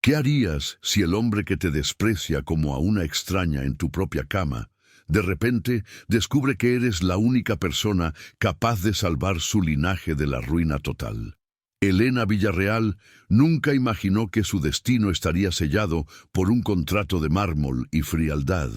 ¿Qué harías si el hombre que te desprecia como a una extraña en tu propia cama, de repente descubre que eres la única persona capaz de salvar su linaje de la ruina total? Elena Villarreal nunca imaginó que su destino estaría sellado por un contrato de mármol y frialdad,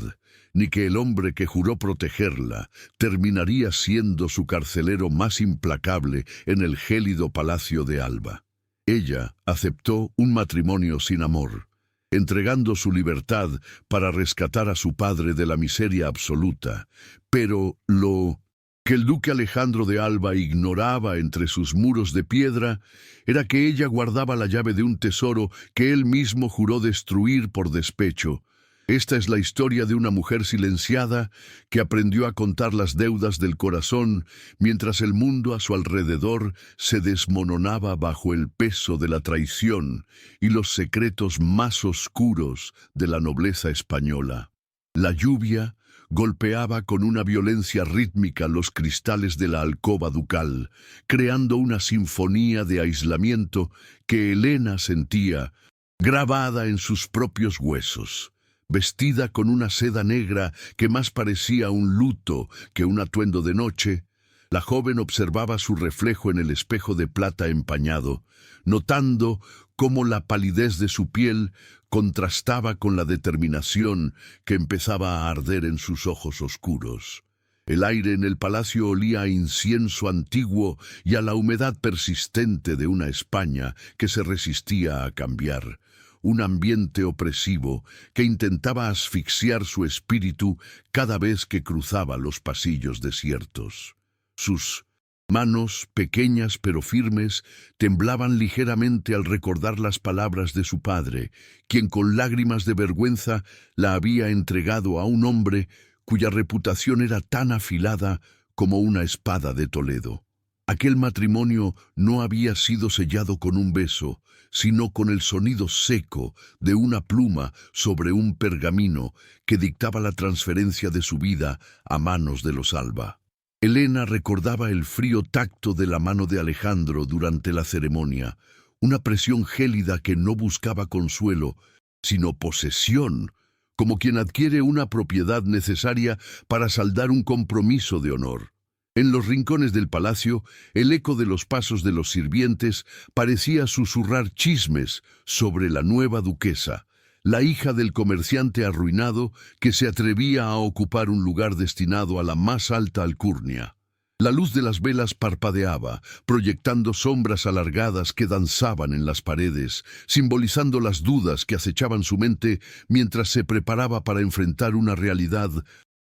ni que el hombre que juró protegerla terminaría siendo su carcelero más implacable en el gélido palacio de Alba. Ella aceptó un matrimonio sin amor, entregando su libertad para rescatar a su padre de la miseria absoluta, pero lo que el duque Alejandro de Alba ignoraba entre sus muros de piedra era que ella guardaba la llave de un tesoro que él mismo juró destruir por despecho. Esta es la historia de una mujer silenciada que aprendió a contar las deudas del corazón mientras el mundo a su alrededor se desmoronaba bajo el peso de la traición y los secretos más oscuros de la nobleza española. La lluvia golpeaba con una violencia rítmica los cristales de la alcoba ducal, creando una sinfonía de aislamiento que Elena sentía grabada en sus propios huesos. Vestida con una seda negra que más parecía un luto que un atuendo de noche, la joven observaba su reflejo en el espejo de plata empañado, notando cómo la palidez de su piel contrastaba con la determinación que empezaba a arder en sus ojos oscuros. El aire en el palacio olía a incienso antiguo y a la humedad persistente de una España que se resistía a cambiar. Un ambiente opresivo que intentaba asfixiar su espíritu cada vez que cruzaba los pasillos desiertos. Sus manos, pequeñas pero firmes, temblaban ligeramente al recordar las palabras de su padre, quien con lágrimas de vergüenza la había entregado a un hombre cuya reputación era tan afilada como una espada de Toledo. Aquel matrimonio no había sido sellado con un beso, sino con el sonido seco de una pluma sobre un pergamino que dictaba la transferencia de su vida a manos de los Alba. Elena recordaba el frío tacto de la mano de Alejandro durante la ceremonia, una presión gélida que no buscaba consuelo, sino posesión, como quien adquiere una propiedad necesaria para saldar un compromiso de honor. En los rincones del palacio, el eco de los pasos de los sirvientes parecía susurrar chismes sobre la nueva duquesa, la hija del comerciante arruinado que se atrevía a ocupar un lugar destinado a la más alta alcurnia. La luz de las velas parpadeaba, proyectando sombras alargadas que danzaban en las paredes, simbolizando las dudas que acechaban su mente mientras se preparaba para enfrentar una realidad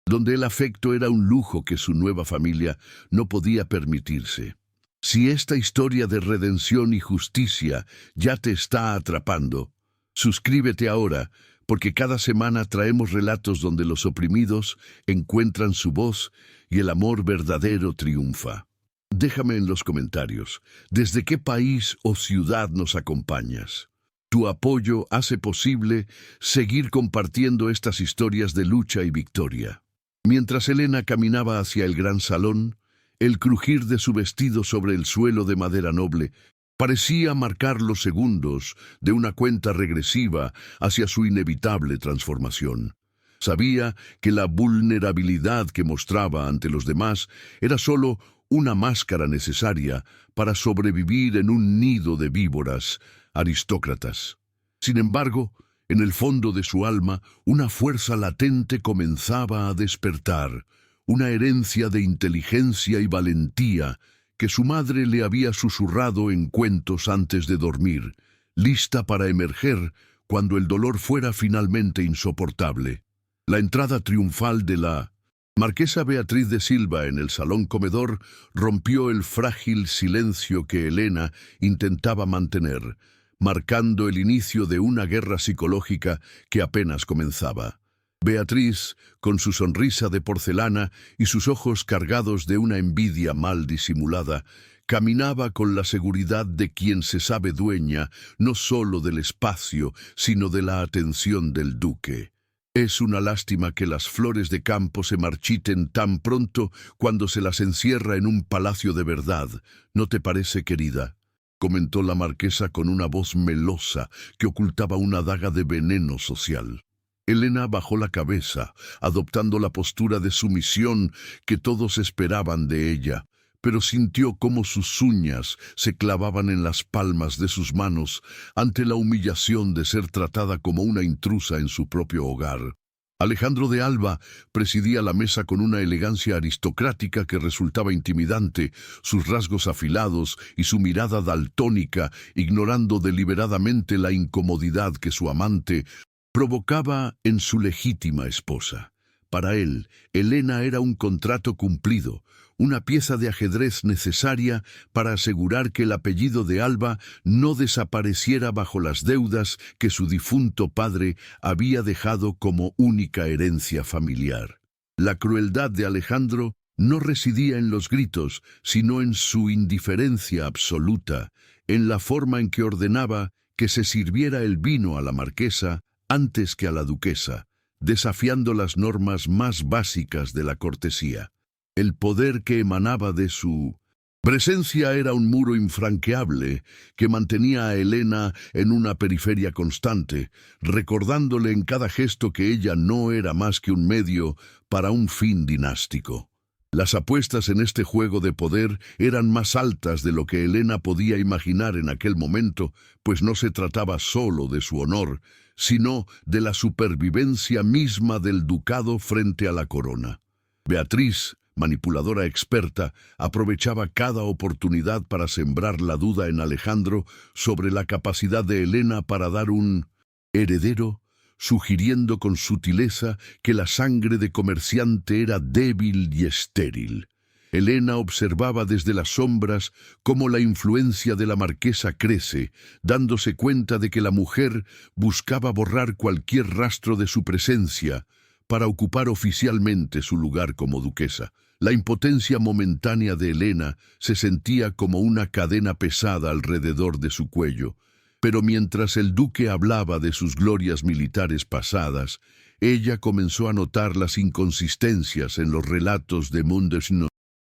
donde el afecto era un lujo que su nueva familia no podía permitirse. Si esta historia de redención y justicia ya te está atrapando, suscríbete ahora, porque cada semana traemos relatos donde los oprimidos encuentran su voz y el amor verdadero triunfa. Déjame en los comentarios, ¿desde qué país o ciudad nos acompañas? Tu apoyo hace posible seguir compartiendo estas historias de lucha y victoria. Mientras Elena caminaba hacia el gran salón, el crujir de su vestido sobre el suelo de madera noble parecía marcar los segundos de una cuenta regresiva hacia su inevitable transformación. Sabía que la vulnerabilidad que mostraba ante los demás era solo una máscara necesaria para sobrevivir en un nido de víboras aristócratas. Sin embargo, en el fondo de su alma, una fuerza latente comenzaba a despertar, una herencia de inteligencia y valentía que su madre le había susurrado en cuentos antes de dormir, lista para emerger cuando el dolor fuera finalmente insoportable. La entrada triunfal de la marquesa Beatriz de Silva en el salón comedor rompió el frágil silencio que Elena intentaba mantener, marcando el inicio de una guerra psicológica que apenas comenzaba. Beatriz, con su sonrisa de porcelana y sus ojos cargados de una envidia mal disimulada, caminaba con la seguridad de quien se sabe dueña no solo del espacio, sino de la atención del duque. Es una lástima que las flores de campo se marchiten tan pronto cuando se las encierra en un palacio de verdad, ¿no te parece, querida? comentó la marquesa con una voz melosa que ocultaba una daga de veneno social. Elena bajó la cabeza, adoptando la postura de sumisión que todos esperaban de ella, pero sintió cómo sus uñas se clavaban en las palmas de sus manos ante la humillación de ser tratada como una intrusa en su propio hogar. Alejandro de Alba presidía la mesa con una elegancia aristocrática que resultaba intimidante, sus rasgos afilados y su mirada daltónica, ignorando deliberadamente la incomodidad que su amante provocaba en su legítima esposa. Para él, Elena era un contrato cumplido, una pieza de ajedrez necesaria para asegurar que el apellido de Alba no desapareciera bajo las deudas que su difunto padre había dejado como única herencia familiar. La crueldad de Alejandro no residía en los gritos, sino en su indiferencia absoluta, en la forma en que ordenaba que se sirviera el vino a la marquesa antes que a la duquesa, desafiando las normas más básicas de la cortesía. El poder que emanaba de su presencia era un muro infranqueable que mantenía a Elena en una periferia constante, recordándole en cada gesto que ella no era más que un medio para un fin dinástico. Las apuestas en este juego de poder eran más altas de lo que Elena podía imaginar en aquel momento, pues no se trataba solo de su honor, sino de la supervivencia misma del ducado frente a la corona. Beatriz, manipuladora experta, aprovechaba cada oportunidad para sembrar la duda en Alejandro sobre la capacidad de Elena para dar un heredero, sugiriendo con sutileza que la sangre de comerciante era débil y estéril. Elena observaba desde las sombras cómo la influencia de la marquesa crece, dándose cuenta de que la mujer buscaba borrar cualquier rastro de su presencia para ocupar oficialmente su lugar como duquesa. La impotencia momentánea de Elena se sentía como una cadena pesada alrededor de su cuello, pero mientras el duque hablaba de sus glorias militares pasadas, ella comenzó a notar las inconsistencias en los relatos de Mundesno,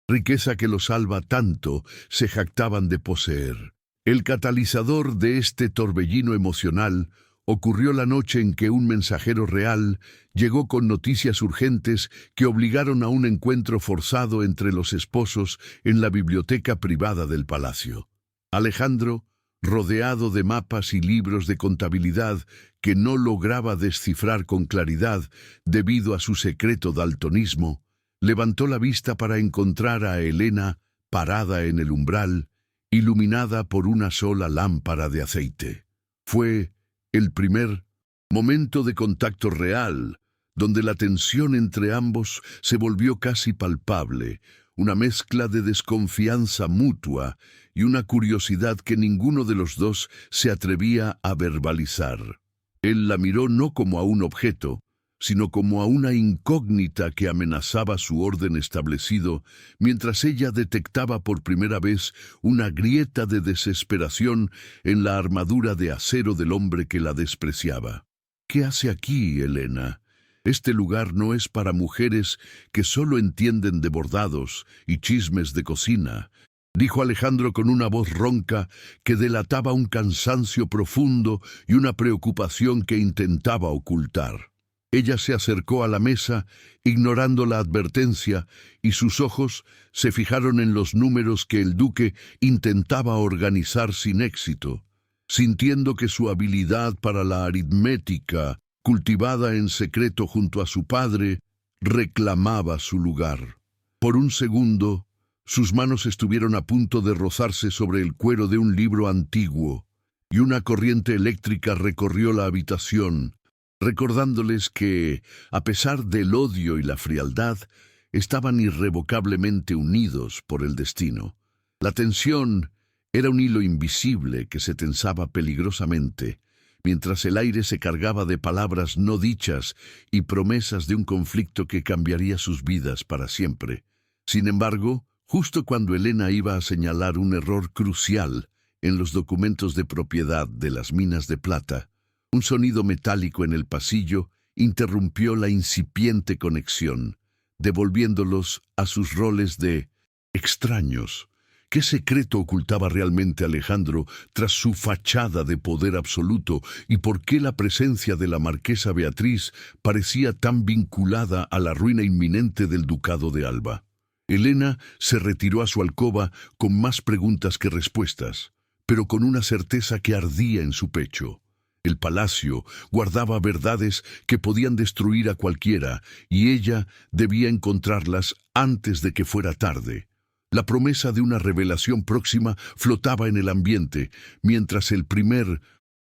riqueza que los Alba tanto se jactaban de poseer. El catalizador de este torbellino emocional ocurrió la noche en que un mensajero real llegó con noticias urgentes que obligaron a un encuentro forzado entre los esposos en la biblioteca privada del palacio. Alejandro, rodeado de mapas y libros de contabilidad que no lograba descifrar con claridad debido a su secreto daltonismo, levantó la vista para encontrar a Elena parada en el umbral, iluminada por una sola lámpara de aceite. Fue el primer momento de contacto real, donde la tensión entre ambos se volvió casi palpable, una mezcla de desconfianza mutua y una curiosidad que ninguno de los dos se atrevía a verbalizar. Él la miró no como a un objeto, sino como a una incógnita que amenazaba su orden establecido, mientras ella detectaba por primera vez una grieta de desesperación en la armadura de acero del hombre que la despreciaba. ¿Qué hace aquí, Elena? Este lugar no es para mujeres que solo entienden de bordados y chismes de cocina, dijo Alejandro con una voz ronca que delataba un cansancio profundo y una preocupación que intentaba ocultar. Ella se acercó a la mesa, ignorando la advertencia, y sus ojos se fijaron en los números que el duque intentaba organizar sin éxito, sintiendo que su habilidad para la aritmética, cultivada en secreto junto a su padre, reclamaba su lugar. Por un segundo, sus manos estuvieron a punto de rozarse sobre el cuero de un libro antiguo, y una corriente eléctrica recorrió la habitación, recordándoles que, a pesar del odio y la frialdad, estaban irrevocablemente unidos por el destino. La tensión era un hilo invisible que se tensaba peligrosamente, mientras el aire se cargaba de palabras no dichas y promesas de un conflicto que cambiaría sus vidas para siempre. Sin embargo, justo cuando Elena iba a señalar un error crucial en los documentos de propiedad de las minas de plata, un sonido metálico en el pasillo interrumpió la incipiente conexión, devolviéndolos a sus roles de extraños ¿Qué secreto ocultaba realmente Alejandro tras su fachada de poder absoluto y por qué la presencia de la marquesa Beatriz parecía tan vinculada a la ruina inminente del ducado de Alba? Elena se retiró a su alcoba con más preguntas que respuestas, pero con una certeza que ardía en su pecho. El palacio guardaba verdades que podían destruir a cualquiera, y ella debía encontrarlas antes de que fuera tarde. La promesa de una revelación próxima flotaba en el ambiente, mientras el primer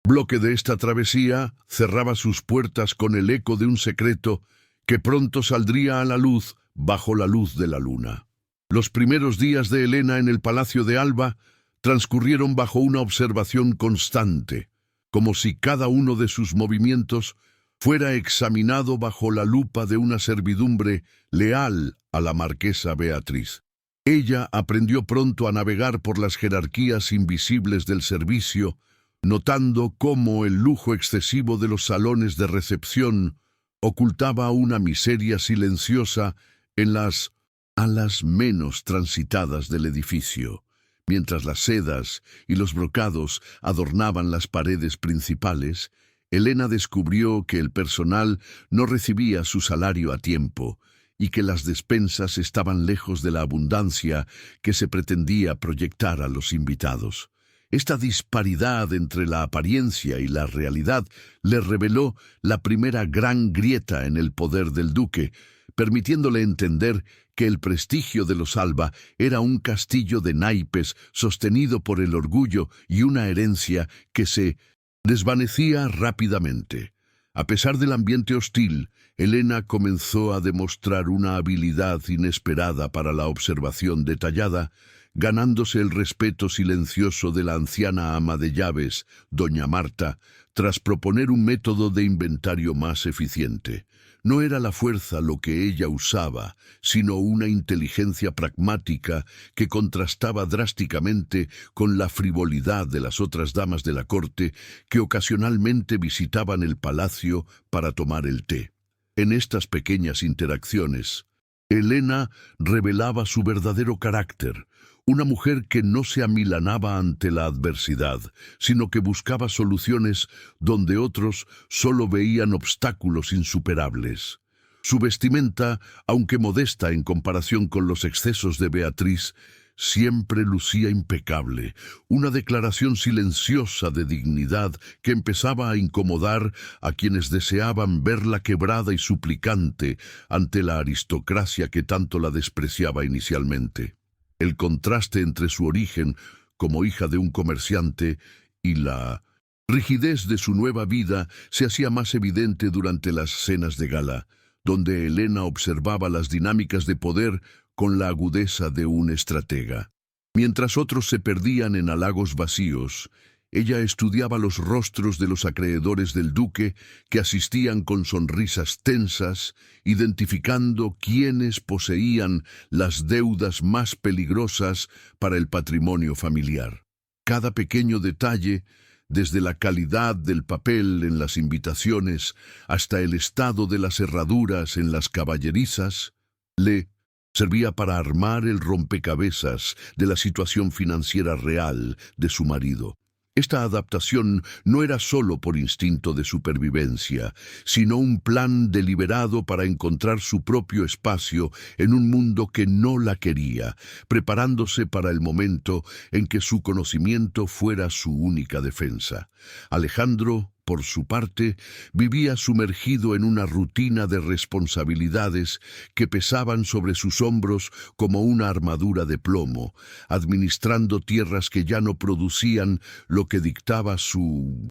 bloque de esta travesía cerraba sus puertas con el eco de un secreto que pronto saldría a la luz bajo la luz de la luna. Los primeros días de Elena en el Palacio de Alba transcurrieron bajo una observación constante, como si cada uno de sus movimientos fuera examinado bajo la lupa de una servidumbre leal a la marquesa Beatriz. Ella aprendió pronto a navegar por las jerarquías invisibles del servicio, notando cómo el lujo excesivo de los salones de recepción ocultaba una miseria silenciosa en las alas menos transitadas del edificio. Mientras las sedas y los brocados adornaban las paredes principales, Elena descubrió que el personal no recibía su salario a tiempo y que las despensas estaban lejos de la abundancia que se pretendía proyectar a los invitados. Esta disparidad entre la apariencia y la realidad le reveló la primera gran grieta en el poder del duque, permitiéndole entender que el prestigio de los Alba era un castillo de naipes sostenido por el orgullo y una herencia que se desvanecía rápidamente. A pesar del ambiente hostil, Elena comenzó a demostrar una habilidad inesperada para la observación detallada, ganándose el respeto silencioso de la anciana ama de llaves, doña Marta, tras proponer un método de inventario más eficiente. No era la fuerza lo que ella usaba, sino una inteligencia pragmática que contrastaba drásticamente con la frivolidad de las otras damas de la corte que ocasionalmente visitaban el palacio para tomar el té. En estas pequeñas interacciones, Elena revelaba su verdadero carácter, una mujer que no se amilanaba ante la adversidad, sino que buscaba soluciones donde otros solo veían obstáculos insuperables. Su vestimenta, aunque modesta en comparación con los excesos de Beatriz, siempre lucía impecable, una declaración silenciosa de dignidad que empezaba a incomodar a quienes deseaban verla quebrada y suplicante ante la aristocracia que tanto la despreciaba inicialmente. El contraste entre su origen como hija de un comerciante y la rigidez de su nueva vida se hacía más evidente durante las cenas de gala, donde Elena observaba las dinámicas de poder con la agudeza de un estratega. Mientras otros se perdían en halagos vacíos, ella estudiaba los rostros de los acreedores del duque que asistían con sonrisas tensas, identificando quiénes poseían las deudas más peligrosas para el patrimonio familiar. Cada pequeño detalle, desde la calidad del papel en las invitaciones hasta el estado de las herraduras en las caballerizas, le servía para armar el rompecabezas de la situación financiera real de su marido. Esta adaptación no era solo por instinto de supervivencia, sino un plan deliberado para encontrar su propio espacio en un mundo que no la quería, preparándose para el momento en que su conocimiento fuera su única defensa. Alejandro, por su parte, vivía sumergido en una rutina de responsabilidades que pesaban sobre sus hombros como una armadura de plomo, administrando tierras que ya no producían lo que dictaba su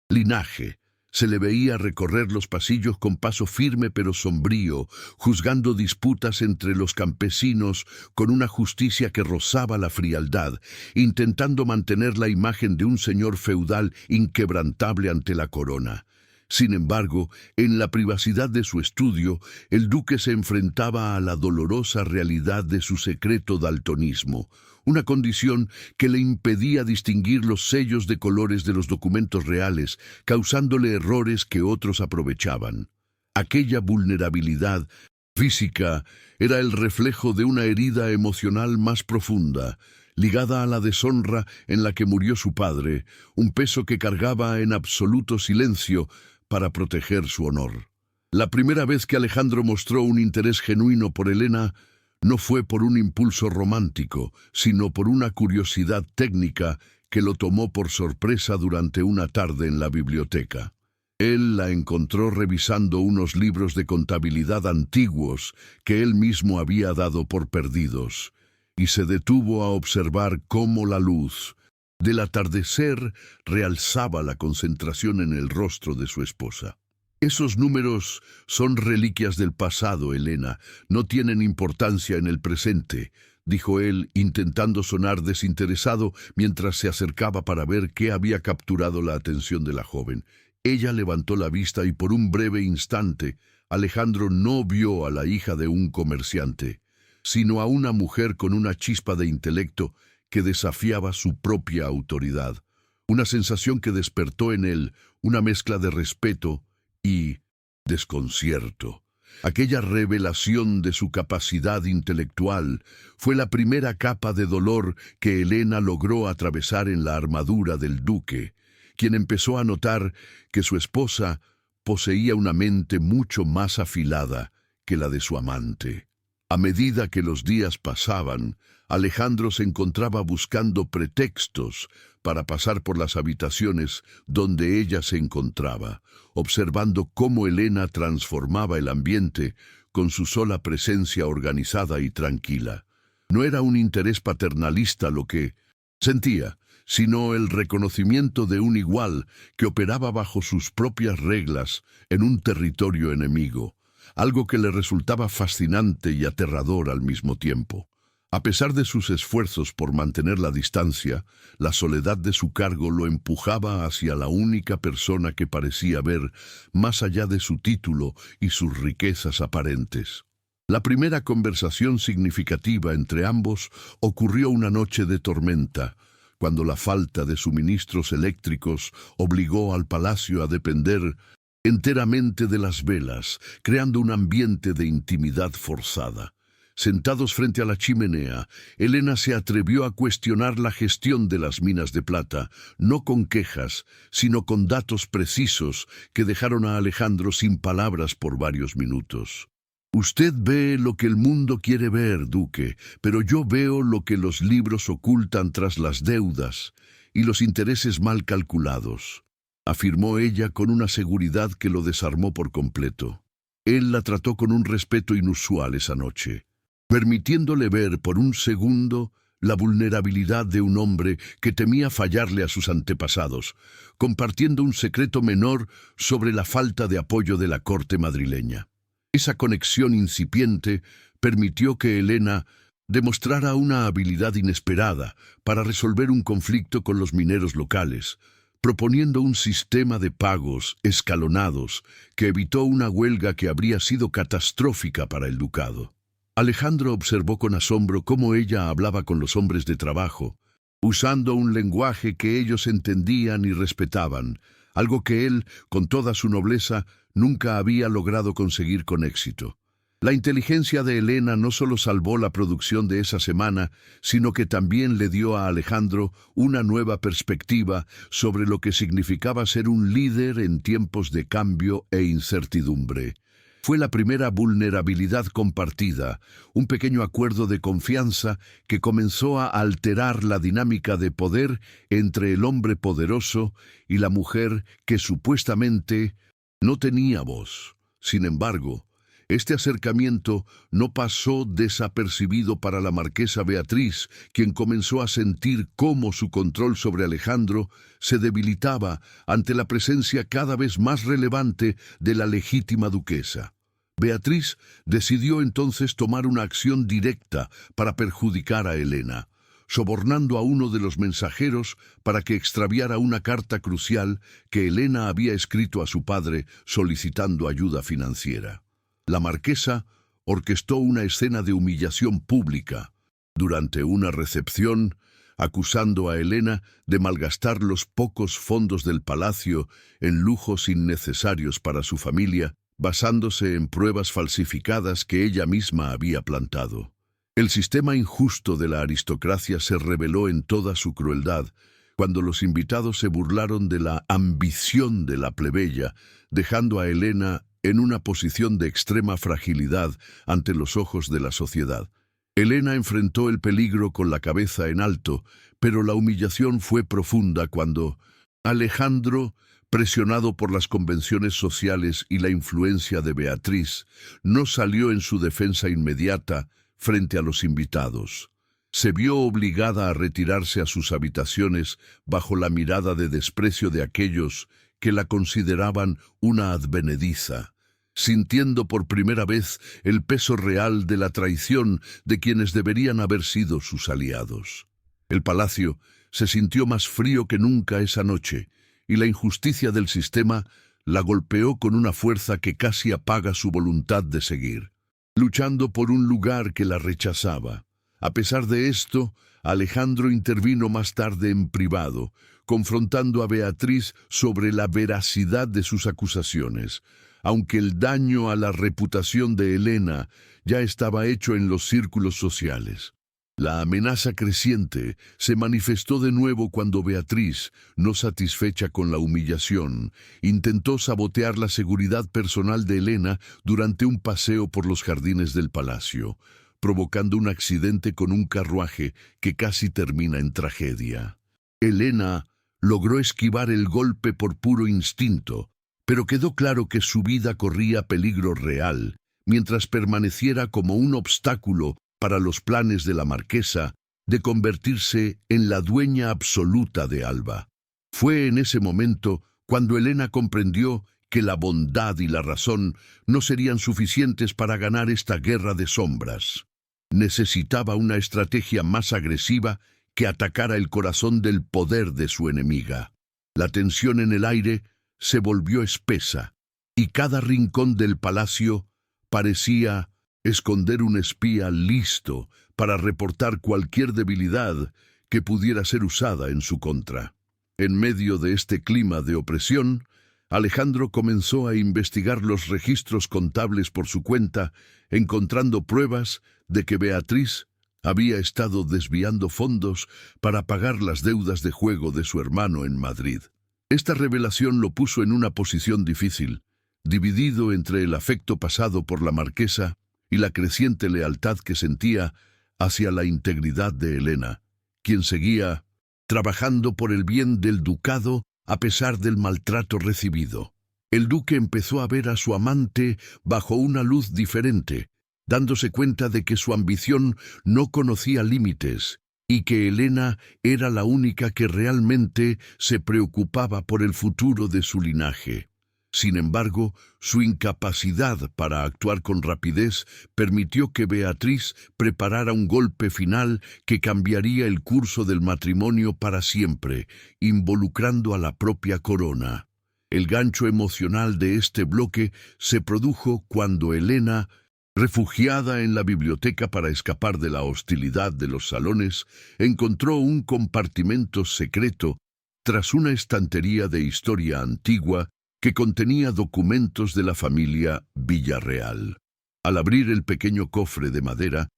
linaje. Se le veía recorrer los pasillos con paso firme pero sombrío, juzgando disputas entre los campesinos con una justicia que rozaba la frialdad, intentando mantener la imagen de un señor feudal inquebrantable ante la corona. Sin embargo, en la privacidad de su estudio, el duque se enfrentaba a la dolorosa realidad de su secreto daltonismo, una condición que le impedía distinguir los sellos de colores de los documentos reales, causándole errores que otros aprovechaban. Aquella vulnerabilidad física era el reflejo de una herida emocional más profunda, ligada a la deshonra en la que murió su padre, un peso que cargaba en absoluto silencio para proteger su honor. La primera vez que Alejandro mostró un interés genuino por Elena no fue por un impulso romántico, sino por una curiosidad técnica que lo tomó por sorpresa durante una tarde en la biblioteca. Él la encontró revisando unos libros de contabilidad antiguos que él mismo había dado por perdidos, y se detuvo a observar cómo la luz del atardecer realzaba la concentración en el rostro de su esposa. Esos números son reliquias del pasado, Elena, no tienen importancia en el presente, dijo él, intentando sonar desinteresado mientras se acercaba para ver qué había capturado la atención de la joven. Ella levantó la vista y por un breve instante Alejandro no vio a la hija de un comerciante, sino a una mujer con una chispa de intelecto que desafiaba su propia autoridad. Una sensación que despertó en él una mezcla de respeto y desconcierto. Aquella revelación de su capacidad intelectual fue la primera capa de dolor que Elena logró atravesar en la armadura del duque, quien empezó a notar que su esposa poseía una mente mucho más afilada que la de su amante. A medida que los días pasaban, Alejandro se encontraba buscando pretextos para pasar por las habitaciones donde ella se encontraba, observando cómo Elena transformaba el ambiente con su sola presencia organizada y tranquila. No era un interés paternalista lo que sentía, sino el reconocimiento de un igual que operaba bajo sus propias reglas en un territorio enemigo, algo que le resultaba fascinante y aterrador al mismo tiempo. A pesar de sus esfuerzos por mantener la distancia, la soledad de su cargo lo empujaba hacia la única persona que parecía ver más allá de su título y sus riquezas aparentes. La primera conversación significativa entre ambos ocurrió una noche de tormenta, cuando la falta de suministros eléctricos obligó al palacio a depender enteramente de las velas, creando un ambiente de intimidad forzada. Sentados frente a la chimenea, Elena se atrevió a cuestionar la gestión de las minas de plata, no con quejas, sino con datos precisos que dejaron a Alejandro sin palabras por varios minutos. Usted ve lo que el mundo quiere ver, duque, pero yo veo lo que los libros ocultan tras las deudas y los intereses mal calculados, afirmó ella con una seguridad que lo desarmó por completo. Él la trató con un respeto inusual esa noche, permitiéndole ver por un segundo la vulnerabilidad de un hombre que temía fallarle a sus antepasados, compartiendo un secreto menor sobre la falta de apoyo de la corte madrileña. Esa conexión incipiente permitió que Elena demostrara una habilidad inesperada para resolver un conflicto con los mineros locales, proponiendo un sistema de pagos escalonados que evitó una huelga que habría sido catastrófica para el ducado. Alejandro observó con asombro cómo ella hablaba con los hombres de trabajo, usando un lenguaje que ellos entendían y respetaban, algo que él, con toda su nobleza, nunca había logrado conseguir con éxito. La inteligencia de Elena no solo salvó la producción de esa semana, sino que también le dio a Alejandro una nueva perspectiva sobre lo que significaba ser un líder en tiempos de cambio e incertidumbre. Fue la primera vulnerabilidad compartida, un pequeño acuerdo de confianza que comenzó a alterar la dinámica de poder entre el hombre poderoso y la mujer que supuestamente no tenía voz. Sin embargo, este acercamiento no pasó desapercibido para la marquesa Beatriz, quien comenzó a sentir cómo su control sobre Alejandro se debilitaba ante la presencia cada vez más relevante de la legítima duquesa. Beatriz decidió entonces tomar una acción directa para perjudicar a Elena, sobornando a uno de los mensajeros para que extraviara una carta crucial que Elena había escrito a su padre solicitando ayuda financiera. La marquesa orquestó una escena de humillación pública durante una recepción, acusando a Elena de malgastar los pocos fondos del palacio en lujos innecesarios para su familia, basándose en pruebas falsificadas que ella misma había plantado. El sistema injusto de la aristocracia se reveló en toda su crueldad cuando los invitados se burlaron de la ambición de la plebeya, dejando a Helena en una posición de extrema fragilidad ante los ojos de la sociedad. Helena enfrentó el peligro con la cabeza en alto, pero la humillación fue profunda cuando Alejandro, presionado por las convenciones sociales y la influencia de Beatriz, no salió en su defensa inmediata frente a los invitados. Se vio obligada a retirarse a sus habitaciones bajo la mirada de desprecio de aquellos que la consideraban una advenediza, sintiendo por primera vez el peso real de la traición de quienes deberían haber sido sus aliados. El palacio se sintió más frío que nunca esa noche, y la injusticia del sistema la golpeó con una fuerza que casi apaga su voluntad de seguir, luchando por un lugar que la rechazaba. A pesar de esto, Alejandro intervino más tarde en privado, confrontando a Beatriz sobre la veracidad de sus acusaciones, aunque el daño a la reputación de Helena ya estaba hecho en los círculos sociales. La amenaza creciente se manifestó de nuevo cuando Beatriz, no satisfecha con la humillación, intentó sabotear la seguridad personal de Helena durante un paseo por los jardines del palacio, provocando un accidente con un carruaje que casi termina en tragedia. Helena logró esquivar el golpe por puro instinto, pero quedó claro que su vida corría peligro real, mientras permaneciera como un obstáculo para los planes de la marquesa de convertirse en la dueña absoluta de Alba. Fue en ese momento cuando Helena comprendió que la bondad y la razón no serían suficientes para ganar esta guerra de sombras. Necesitaba una estrategia más agresiva que atacara el corazón del poder de su enemiga. La tensión en el aire se volvió espesa, y cada rincón del palacio parecía esconder un espía listo para reportar cualquier debilidad que pudiera ser usada en su contra. En medio de este clima de opresión, Alejandro comenzó a investigar los registros contables por su cuenta, encontrando pruebas de que Beatriz había estado desviando fondos para pagar las deudas de juego de su hermano en Madrid. Esta revelación lo puso en una posición difícil, dividido entre el afecto pasado por la marquesa y la creciente lealtad que sentía hacia la integridad de Helena, quien seguía trabajando por el bien del ducado a pesar del maltrato recibido. El duque empezó a ver a su amante bajo una luz diferente, dándose cuenta de que su ambición no conocía límites y que Helena era la única que realmente se preocupaba por el futuro de su linaje. Sin embargo, su incapacidad para actuar con rapidez permitió que Beatriz preparara un golpe final que cambiaría el curso del matrimonio para siempre, involucrando a la propia corona. El gancho emocional de este bloque se produjo cuando Helena, refugiada en la biblioteca para escapar de la hostilidad de los salones, encontró un compartimento secreto tras una estantería de historia antigua que contenía documentos de la familia Villarreal. Al abrir el pequeño cofre de madera,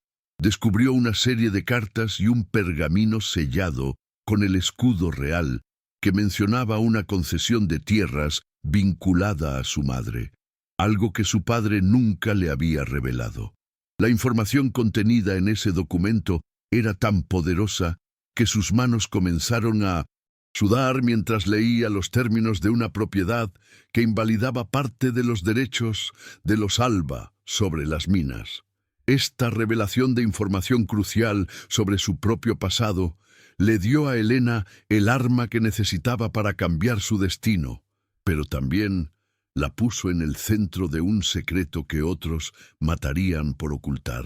descubrió una serie de cartas y un pergamino sellado con el escudo real que mencionaba una concesión de tierras vinculada a su madre, algo que su padre nunca le había revelado. La información contenida en ese documento era tan poderosa que sus manos comenzaron a sudar mientras leía los términos de una propiedad que invalidaba parte de los derechos de los Alba sobre las minas. Esta revelación de información crucial sobre su propio pasado le dio a Helena el arma que necesitaba para cambiar su destino, pero también la puso en el centro de un secreto que otros matarían por ocultar.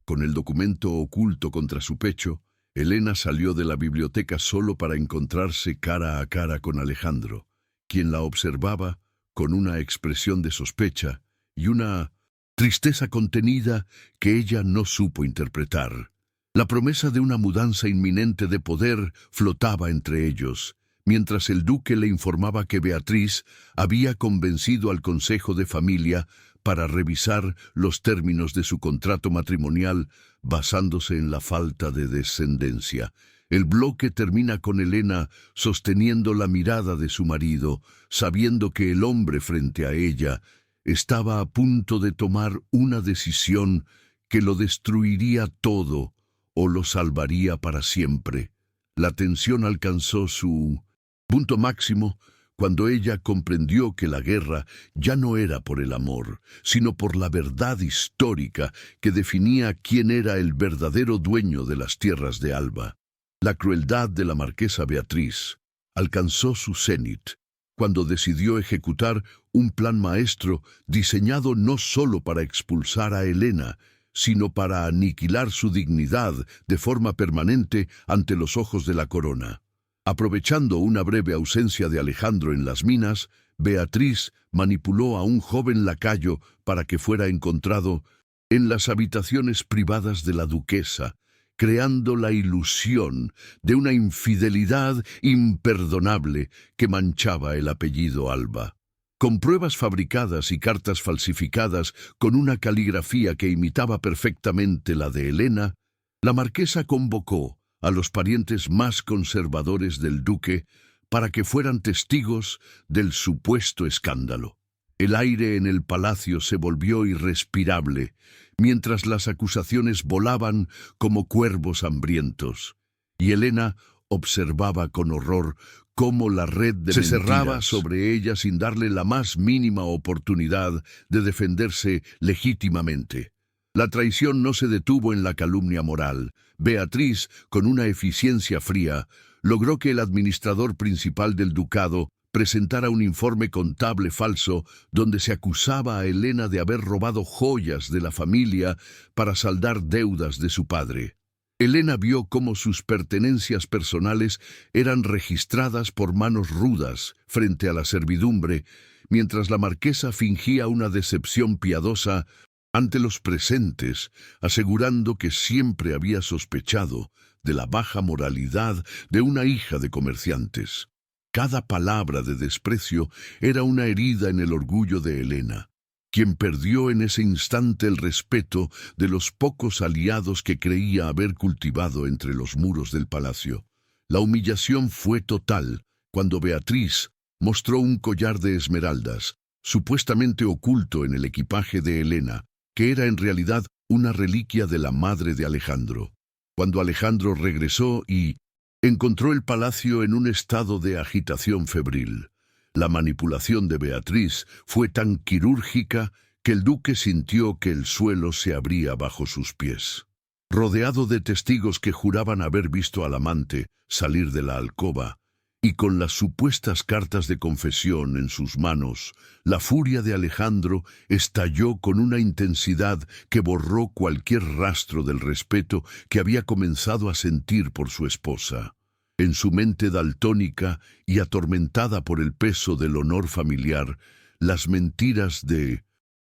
Con el documento oculto contra su pecho, Helena salió de la biblioteca solo para encontrarse cara a cara con Alejandro, quien la observaba con una expresión de sospecha y una tristeza contenida que ella no supo interpretar. La promesa de una mudanza inminente de poder flotaba entre ellos, mientras el duque le informaba que Beatriz había convencido al Consejo de Familia para revisar los términos de su contrato matrimonial basándose en la falta de descendencia. El bloque termina con Helena sosteniendo la mirada de su marido, sabiendo que el hombre frente a ella estaba a punto de tomar una decisión que lo destruiría todo o lo salvaría para siempre. La tensión alcanzó su punto máximo cuando ella comprendió que la guerra ya no era por el amor, sino por la verdad histórica que definía quién era el verdadero dueño de las tierras de Alba. La crueldad de la marquesa Beatriz alcanzó su cenit cuando decidió ejecutar un plan maestro diseñado no solo para expulsar a Helena, sino para aniquilar su dignidad de forma permanente ante los ojos de la corona. Aprovechando una breve ausencia de Alejandro en las minas, Beatriz manipuló a un joven lacayo para que fuera encontrado en las habitaciones privadas de la duquesa, creando la ilusión de una infidelidad imperdonable que manchaba el apellido Alba. Con pruebas fabricadas y cartas falsificadas con una caligrafía que imitaba perfectamente la de Helena, la marquesa convocó a los parientes más conservadores del duque para que fueran testigos del supuesto escándalo. El aire en el palacio se volvió irrespirable, mientras las acusaciones volaban como cuervos hambrientos, y Helena observaba con horror cómo la red de mentiras se cerraba sobre ella sin darle la más mínima oportunidad de defenderse legítimamente. La traición no se detuvo en la calumnia moral. Beatriz, con una eficiencia fría, logró que el administrador principal del ducado presentara un informe contable falso donde se acusaba a Helena de haber robado joyas de la familia para saldar deudas de su padre. Helena vio cómo sus pertenencias personales eran registradas por manos rudas frente a la servidumbre, mientras la marquesa fingía una decepción piadosa ante los presentes, asegurando que siempre había sospechado de la baja moralidad de una hija de comerciantes. Cada palabra de desprecio era una herida en el orgullo de Helena, quien perdió en ese instante el respeto de los pocos aliados que creía haber cultivado entre los muros del palacio. La humillación fue total cuando Beatriz mostró un collar de esmeraldas, supuestamente oculto en el equipaje de Helena, que era en realidad una reliquia de la madre de Alejandro. Cuando Alejandro regresó y encontró el palacio en un estado de agitación febril, la manipulación de Beatriz fue tan quirúrgica que el duque sintió que el suelo se abría bajo sus pies. Rodeado de testigos que juraban haber visto al amante salir de la alcoba, y con las supuestas cartas de confesión en sus manos, la furia de Alejandro estalló con una intensidad que borró cualquier rastro del respeto que había comenzado a sentir por su esposa. En su mente daltónica y atormentada por el peso del honor familiar, las mentiras de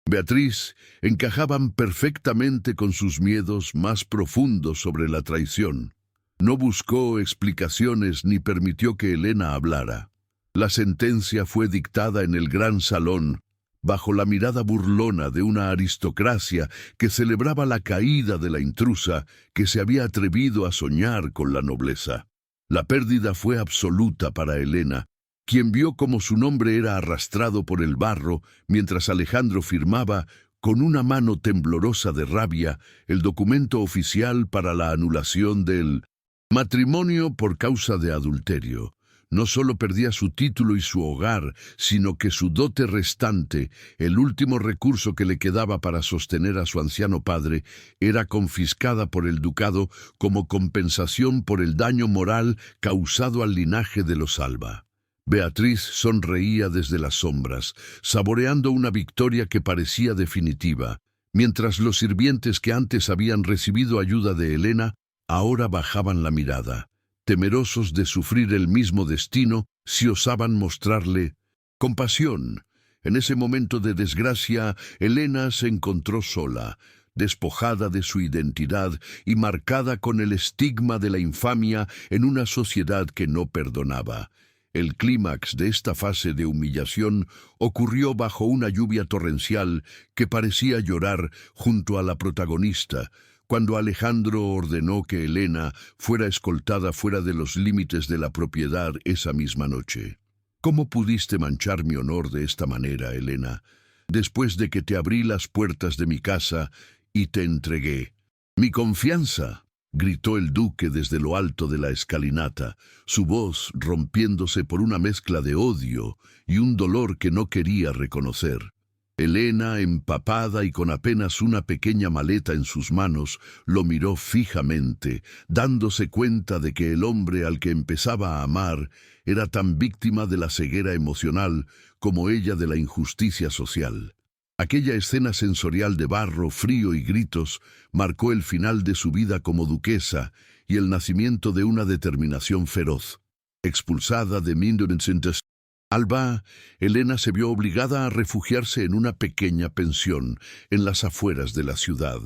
Beatriz encajaban perfectamente con sus miedos más profundos sobre la traición. No buscó explicaciones ni permitió que Helena hablara. La sentencia fue dictada en el gran salón, bajo la mirada burlona de una aristocracia que celebraba la caída de la intrusa que se había atrevido a soñar con la nobleza. La pérdida fue absoluta para Helena, quien vio cómo su nombre era arrastrado por el barro mientras Alejandro firmaba con una mano temblorosa de rabia el documento oficial para la anulación del matrimonio por causa de adulterio. No solo perdía su título y su hogar, sino que su dote restante, el último recurso que le quedaba para sostener a su anciano padre, era confiscada por el ducado como compensación por el daño moral causado al linaje de los Alba. Beatriz sonreía desde las sombras, saboreando una victoria que parecía definitiva, mientras los sirvientes que antes habían recibido ayuda de Helena ahora bajaban la mirada, temerosos de sufrir el mismo destino si osaban mostrarle compasión. En ese momento de desgracia, Helena se encontró sola, despojada de su identidad y marcada con el estigma de la infamia en una sociedad que no perdonaba. El clímax de esta fase de humillación ocurrió bajo una lluvia torrencial que parecía llorar junto a la protagonista, cuando Alejandro ordenó que Helena fuera escoltada fuera de los límites de la propiedad esa misma noche. ¿Cómo pudiste manchar mi honor de esta manera, Helena, después de que te abrí las puertas de mi casa y te entregué mi confianza? Gritó el duque desde lo alto de la escalinata, su voz rompiéndose por una mezcla de odio y un dolor que no quería reconocer. Helena, empapada y con apenas una pequeña maleta en sus manos, lo miró fijamente, dándose cuenta de que el hombre al que empezaba a amar era tan víctima de la ceguera emocional como ella de la injusticia social. Aquella escena sensorial de barro, frío y gritos marcó el final de su vida como duquesa y el nacimiento de una determinación feroz. Expulsada de Mindensintes, Alba, Helena se vio obligada a refugiarse en una pequeña pensión en las afueras de la ciudad,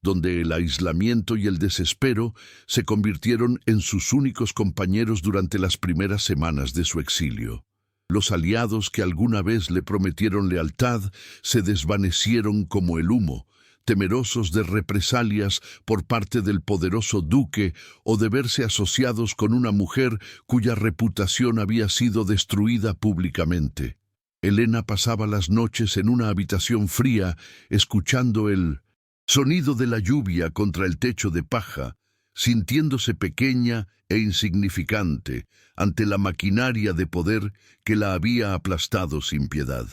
donde el aislamiento y el desespero se convirtieron en sus únicos compañeros durante las primeras semanas de su exilio. Los aliados que alguna vez le prometieron lealtad se desvanecieron como el humo, temerosos de represalias por parte del poderoso duque o de verse asociados con una mujer cuya reputación había sido destruida públicamente. Helena pasaba las noches en una habitación fría, escuchando el sonido de la lluvia contra el techo de paja, sintiéndose pequeña e insignificante ante la maquinaria de poder que la había aplastado sin piedad.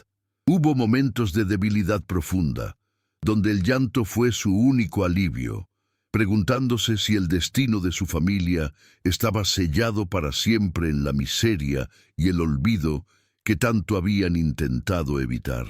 Hubo momentos de debilidad profunda, donde el llanto fue su único alivio, preguntándose si el destino de su familia estaba sellado para siempre en la miseria y el olvido que tanto habían intentado evitar.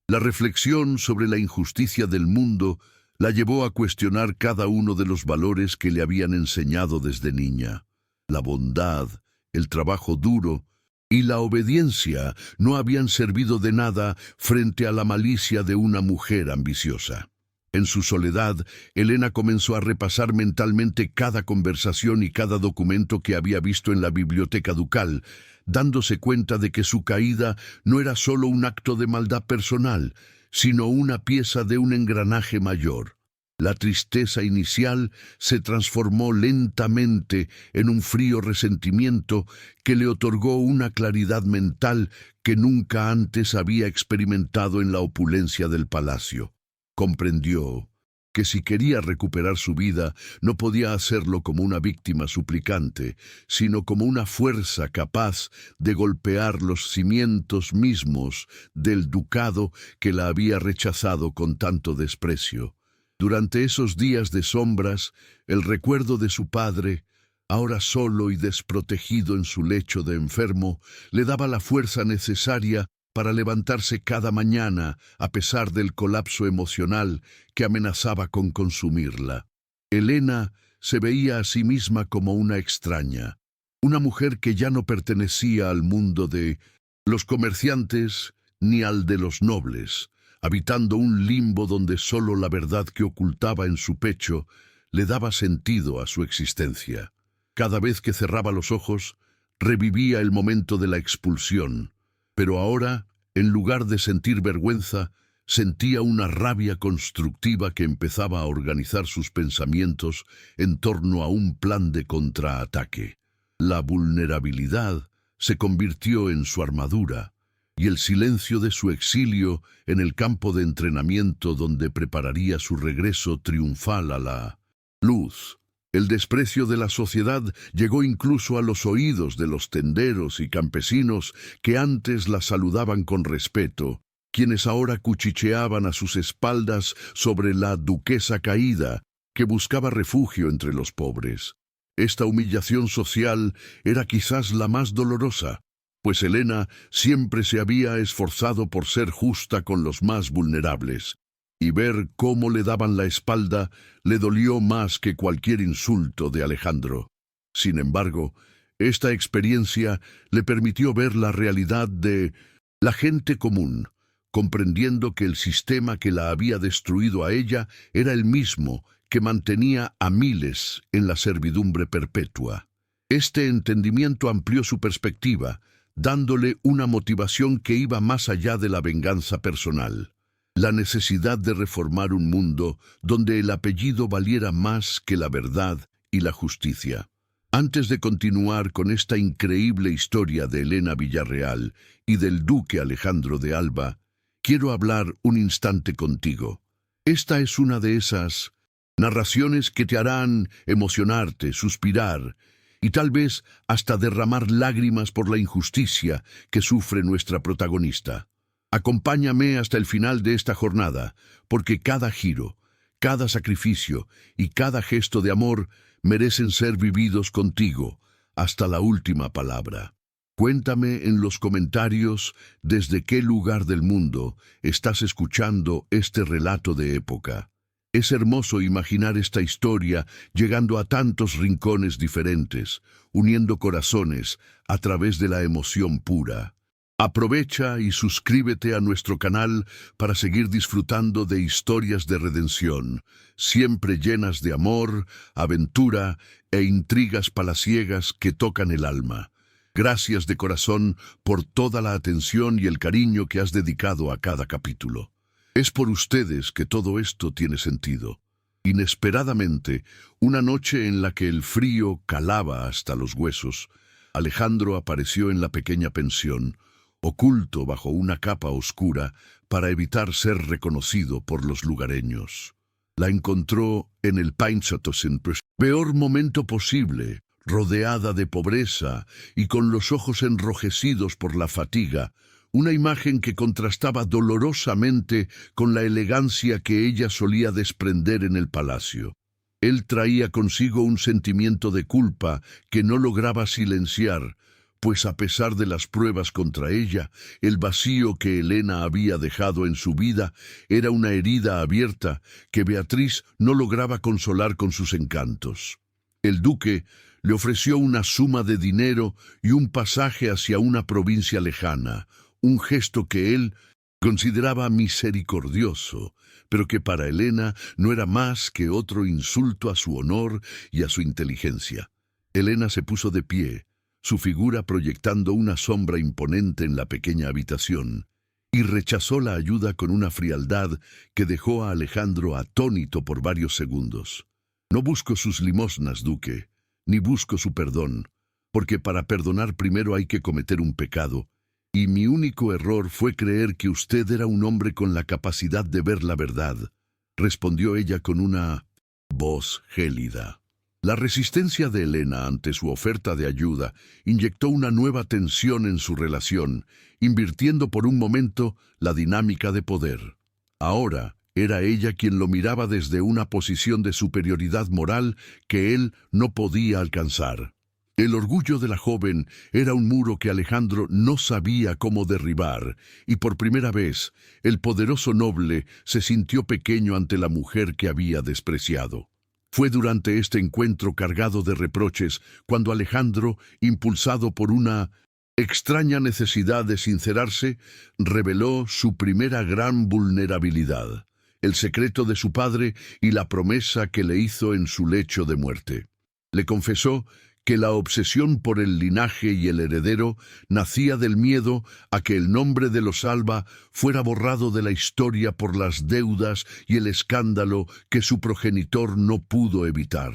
La reflexión sobre la injusticia del mundo la llevó a cuestionar cada uno de los valores que le habían enseñado desde niña. La bondad, el trabajo duro y la obediencia no habían servido de nada frente a la malicia de una mujer ambiciosa. En su soledad, Helena comenzó a repasar mentalmente cada conversación y cada documento que había visto en la biblioteca ducal, dándose cuenta de que su caída no era solo un acto de maldad personal, sino una pieza de un engranaje mayor. La tristeza inicial se transformó lentamente en un frío resentimiento que le otorgó una claridad mental que nunca antes había experimentado en la opulencia del palacio. Comprendió que si quería recuperar su vida, no podía hacerlo como una víctima suplicante, sino como una fuerza capaz de golpear los cimientos mismos del ducado que la había rechazado con tanto desprecio. Durante esos días de sombras, el recuerdo de su padre, ahora solo y desprotegido en su lecho de enfermo, le daba la fuerza necesaria para levantarse cada mañana a pesar del colapso emocional que amenazaba con consumirla. Helena se veía a sí misma como una extraña, una mujer que ya no pertenecía al mundo de los comerciantes ni al de los nobles, habitando un limbo donde solo la verdad que ocultaba en su pecho le daba sentido a su existencia. Cada vez que cerraba los ojos, revivía el momento de la expulsión, pero ahora, en lugar de sentir vergüenza, sentía una rabia constructiva que empezaba a organizar sus pensamientos en torno a un plan de contraataque. La vulnerabilidad se convirtió en su armadura, y el silencio de su exilio en el campo de entrenamiento donde prepararía su regreso triunfal a la luz. El desprecio de la sociedad llegó incluso a los oídos de los tenderos y campesinos que antes la saludaban con respeto, quienes ahora cuchicheaban a sus espaldas sobre la duquesa caída que buscaba refugio entre los pobres. Esta humillación social era quizás la más dolorosa, pues Helena siempre se había esforzado por ser justa con los más vulnerables, y ver cómo le daban la espalda le dolió más que cualquier insulto de Alejandro. Sin embargo, esta experiencia le permitió ver la realidad de la gente común, comprendiendo que el sistema que la había destruido a ella era el mismo que mantenía a miles en la servidumbre perpetua. Este entendimiento amplió su perspectiva, dándole una motivación que iba más allá de la venganza personal. La necesidad de reformar un mundo donde el apellido valiera más que la verdad y la justicia. Antes de continuar con esta increíble historia de Elena Villarreal y del duque Alejandro de Alba, quiero hablar un instante contigo. Esta es una de esas narraciones que te harán emocionarte, suspirar y tal vez hasta derramar lágrimas por la injusticia que sufre nuestra protagonista. Acompáñame hasta el final de esta jornada, porque cada giro, cada sacrificio y cada gesto de amor merecen ser vividos contigo hasta la última palabra. Cuéntame en los comentarios desde qué lugar del mundo estás escuchando este relato de época. Es hermoso imaginar esta historia llegando a tantos rincones diferentes, uniendo corazones a través de la emoción pura. Aprovecha y suscríbete a nuestro canal para seguir disfrutando de historias de redención, siempre llenas de amor, aventura e intrigas palaciegas que tocan el alma. Gracias de corazón por toda la atención y el cariño que has dedicado a cada capítulo. Es por ustedes que todo esto tiene sentido. Inesperadamente, una noche en la que el frío calaba hasta los huesos, Alejandro apareció en la pequeña pensión, oculto bajo una capa oscura para evitar ser reconocido por los lugareños. La encontró en el peor momento posible, rodeada de pobreza y con los ojos enrojecidos por la fatiga, una imagen que contrastaba dolorosamente con la elegancia que ella solía desprender en el palacio. Él traía consigo un sentimiento de culpa que no lograba silenciar, pues a pesar de las pruebas contra ella, el vacío que Elena había dejado en su vida era una herida abierta que Beatriz no lograba consolar con sus encantos. El duque le ofreció una suma de dinero y un pasaje hacia una provincia lejana, un gesto que él consideraba misericordioso, pero que para Elena no era más que otro insulto a su honor y a su inteligencia. Elena se puso de pie, su figura proyectando una sombra imponente en la pequeña habitación, y rechazó la ayuda con una frialdad que dejó a Alejandro atónito por varios segundos. No busco sus limosnas, duque, ni busco su perdón, porque para perdonar primero hay que cometer un pecado, y mi único error fue creer que usted era un hombre con la capacidad de ver la verdad, respondió ella con una voz gélida. La resistencia de Elena ante su oferta de ayuda inyectó una nueva tensión en su relación, invirtiendo por un momento la dinámica de poder. Ahora era ella quien lo miraba desde una posición de superioridad moral que él no podía alcanzar. El orgullo de la joven era un muro que Alejandro no sabía cómo derribar, y por primera vez el poderoso noble se sintió pequeño ante la mujer que había despreciado. Fue durante este encuentro cargado de reproches cuando Alejandro, impulsado por una extraña necesidad de sincerarse, reveló su primera gran vulnerabilidad, el secreto de su padre y la promesa que le hizo en su lecho de muerte. Le confesó que la obsesión por el linaje y el heredero nacía del miedo a que el nombre de los Alba fuera borrado de la historia por las deudas y el escándalo que su progenitor no pudo evitar.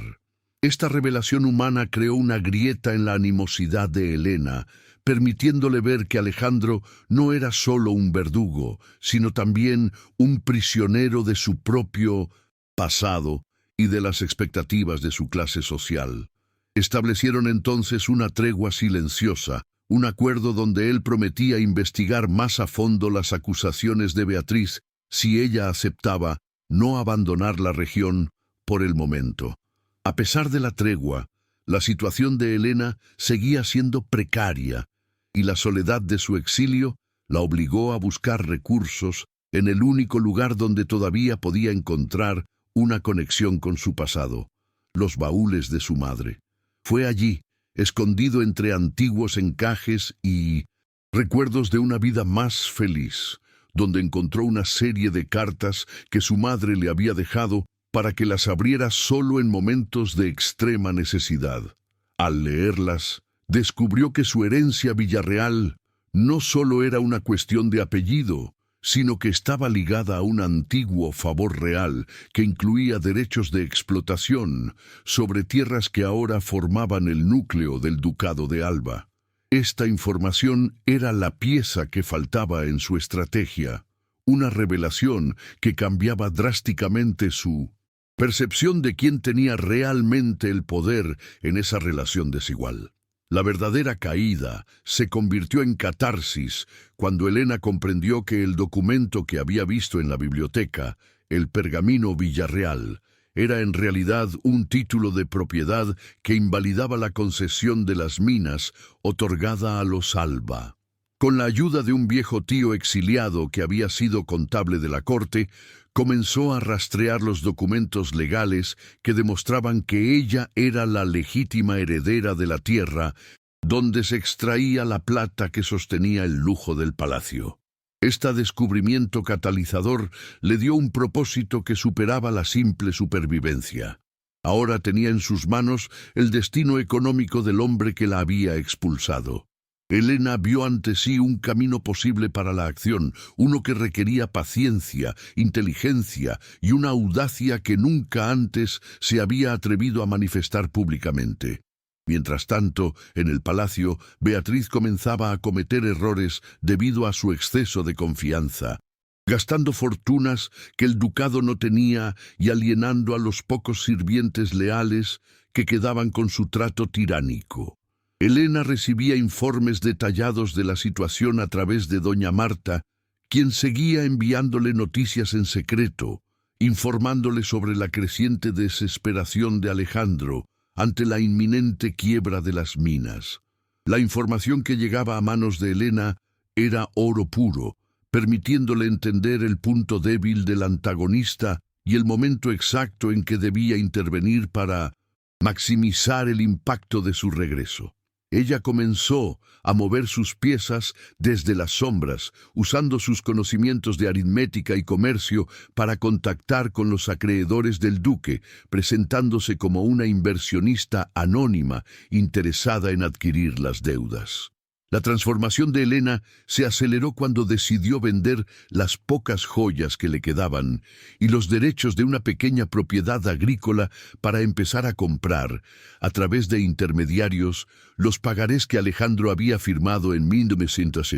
Esta revelación humana creó una grieta en la animosidad de Elena, permitiéndole ver que Alejandro no era solo un verdugo, sino también un prisionero de su propio pasado y de las expectativas de su clase social. Establecieron entonces una tregua silenciosa, un acuerdo donde él prometía investigar más a fondo las acusaciones de Beatriz si ella aceptaba no abandonar la región por el momento. A pesar de la tregua, la situación de Elena seguía siendo precaria y la soledad de su exilio la obligó a buscar recursos en el único lugar donde todavía podía encontrar una conexión con su pasado, los baúles de su madre. Fue allí, escondido entre antiguos encajes y recuerdos de una vida más feliz, donde encontró una serie de cartas que su madre le había dejado para que las abriera solo en momentos de extrema necesidad. Al leerlas, descubrió que su herencia villarreal no solo era una cuestión de apellido, sino que estaba ligada a un antiguo favor real que incluía derechos de explotación sobre tierras que ahora formaban el núcleo del Ducado de Alba. Esta información era la pieza que faltaba en su estrategia, una revelación que cambiaba drásticamente su percepción de quién tenía realmente el poder en esa relación desigual. La verdadera caída se convirtió en catarsis cuando Helena comprendió que el documento que había visto en la biblioteca, el pergamino Villarreal, era en realidad un título de propiedad que invalidaba la concesión de las minas otorgada a los Alba. Con la ayuda de un viejo tío exiliado que había sido contable de la corte, comenzó a rastrear los documentos legales que demostraban que ella era la legítima heredera de la tierra donde se extraía la plata que sostenía el lujo del palacio. Este descubrimiento catalizador le dio un propósito que superaba la simple supervivencia. Ahora tenía en sus manos el destino económico del hombre que la había expulsado. Helena vio ante sí un camino posible para la acción, uno que requería paciencia, inteligencia y una audacia que nunca antes se había atrevido a manifestar públicamente. Mientras tanto, en el palacio, Beatriz comenzaba a cometer errores debido a su exceso de confianza, gastando fortunas que el ducado no tenía y alienando a los pocos sirvientes leales que quedaban con su trato tiránico. Helena recibía informes detallados de la situación a través de doña Marta, quien seguía enviándole noticias en secreto, informándole sobre la creciente desesperación de Alejandro ante la inminente quiebra de las minas. La información que llegaba a manos de Helena era oro puro, permitiéndole entender el punto débil del antagonista y el momento exacto en que debía intervenir para maximizar el impacto de su regreso. Ella comenzó a mover sus piezas desde las sombras, usando sus conocimientos de aritmética y comercio para contactar con los acreedores del duque, presentándose como una inversionista anónima interesada en adquirir las deudas. La transformación de Helena se aceleró cuando decidió vender las pocas joyas que le quedaban y los derechos de una pequeña propiedad agrícola para empezar a comprar, a través de intermediarios, los pagarés que Alejandro había firmado en 1900.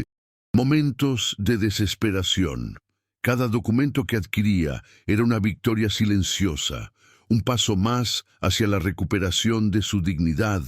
Momentos de desesperación. Cada documento que adquiría era una victoria silenciosa, un paso más hacia la recuperación de su dignidad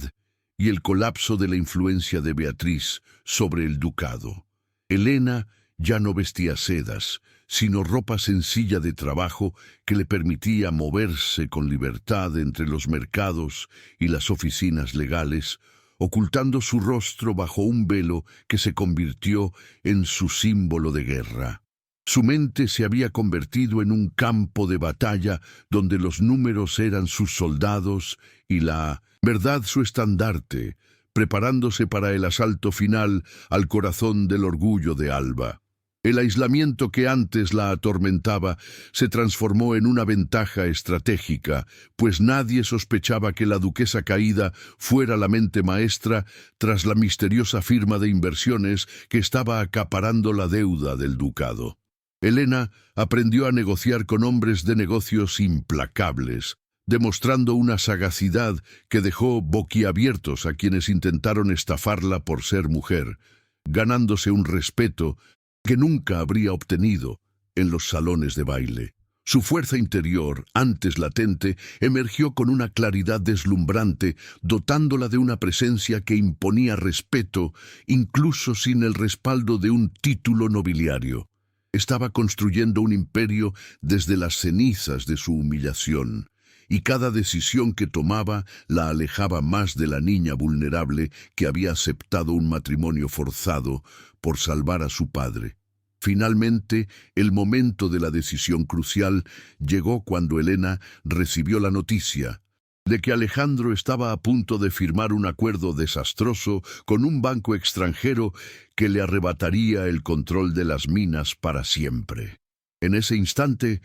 y el colapso de la influencia de Beatriz sobre el ducado. Helena ya no vestía sedas, sino ropa sencilla de trabajo que le permitía moverse con libertad entre los mercados y las oficinas legales, ocultando su rostro bajo un velo que se convirtió en su símbolo de guerra. Su mente se había convertido en un campo de batalla donde los números eran sus soldados y la verdad su estandarte, preparándose para el asalto final al corazón del orgullo de Alba. El aislamiento que antes la atormentaba se transformó en una ventaja estratégica, pues nadie sospechaba que la duquesa caída fuera la mente maestra tras la misteriosa firma de inversiones que estaba acaparando la deuda del ducado. Helena aprendió a negociar con hombres de negocios implacables, demostrando una sagacidad que dejó boquiabiertos a quienes intentaron estafarla por ser mujer, ganándose un respeto que nunca habría obtenido en los salones de baile. Su fuerza interior, antes latente, emergió con una claridad deslumbrante, dotándola de una presencia que imponía respeto, incluso sin el respaldo de un título nobiliario. Estaba construyendo un imperio desde las cenizas de su humillación, y cada decisión que tomaba la alejaba más de la niña vulnerable que había aceptado un matrimonio forzado por salvar a su padre. Finalmente, el momento de la decisión crucial llegó cuando Helena recibió la noticia de que Alejandro estaba a punto de firmar un acuerdo desastroso con un banco extranjero que le arrebataría el control de las minas para siempre. En ese instante,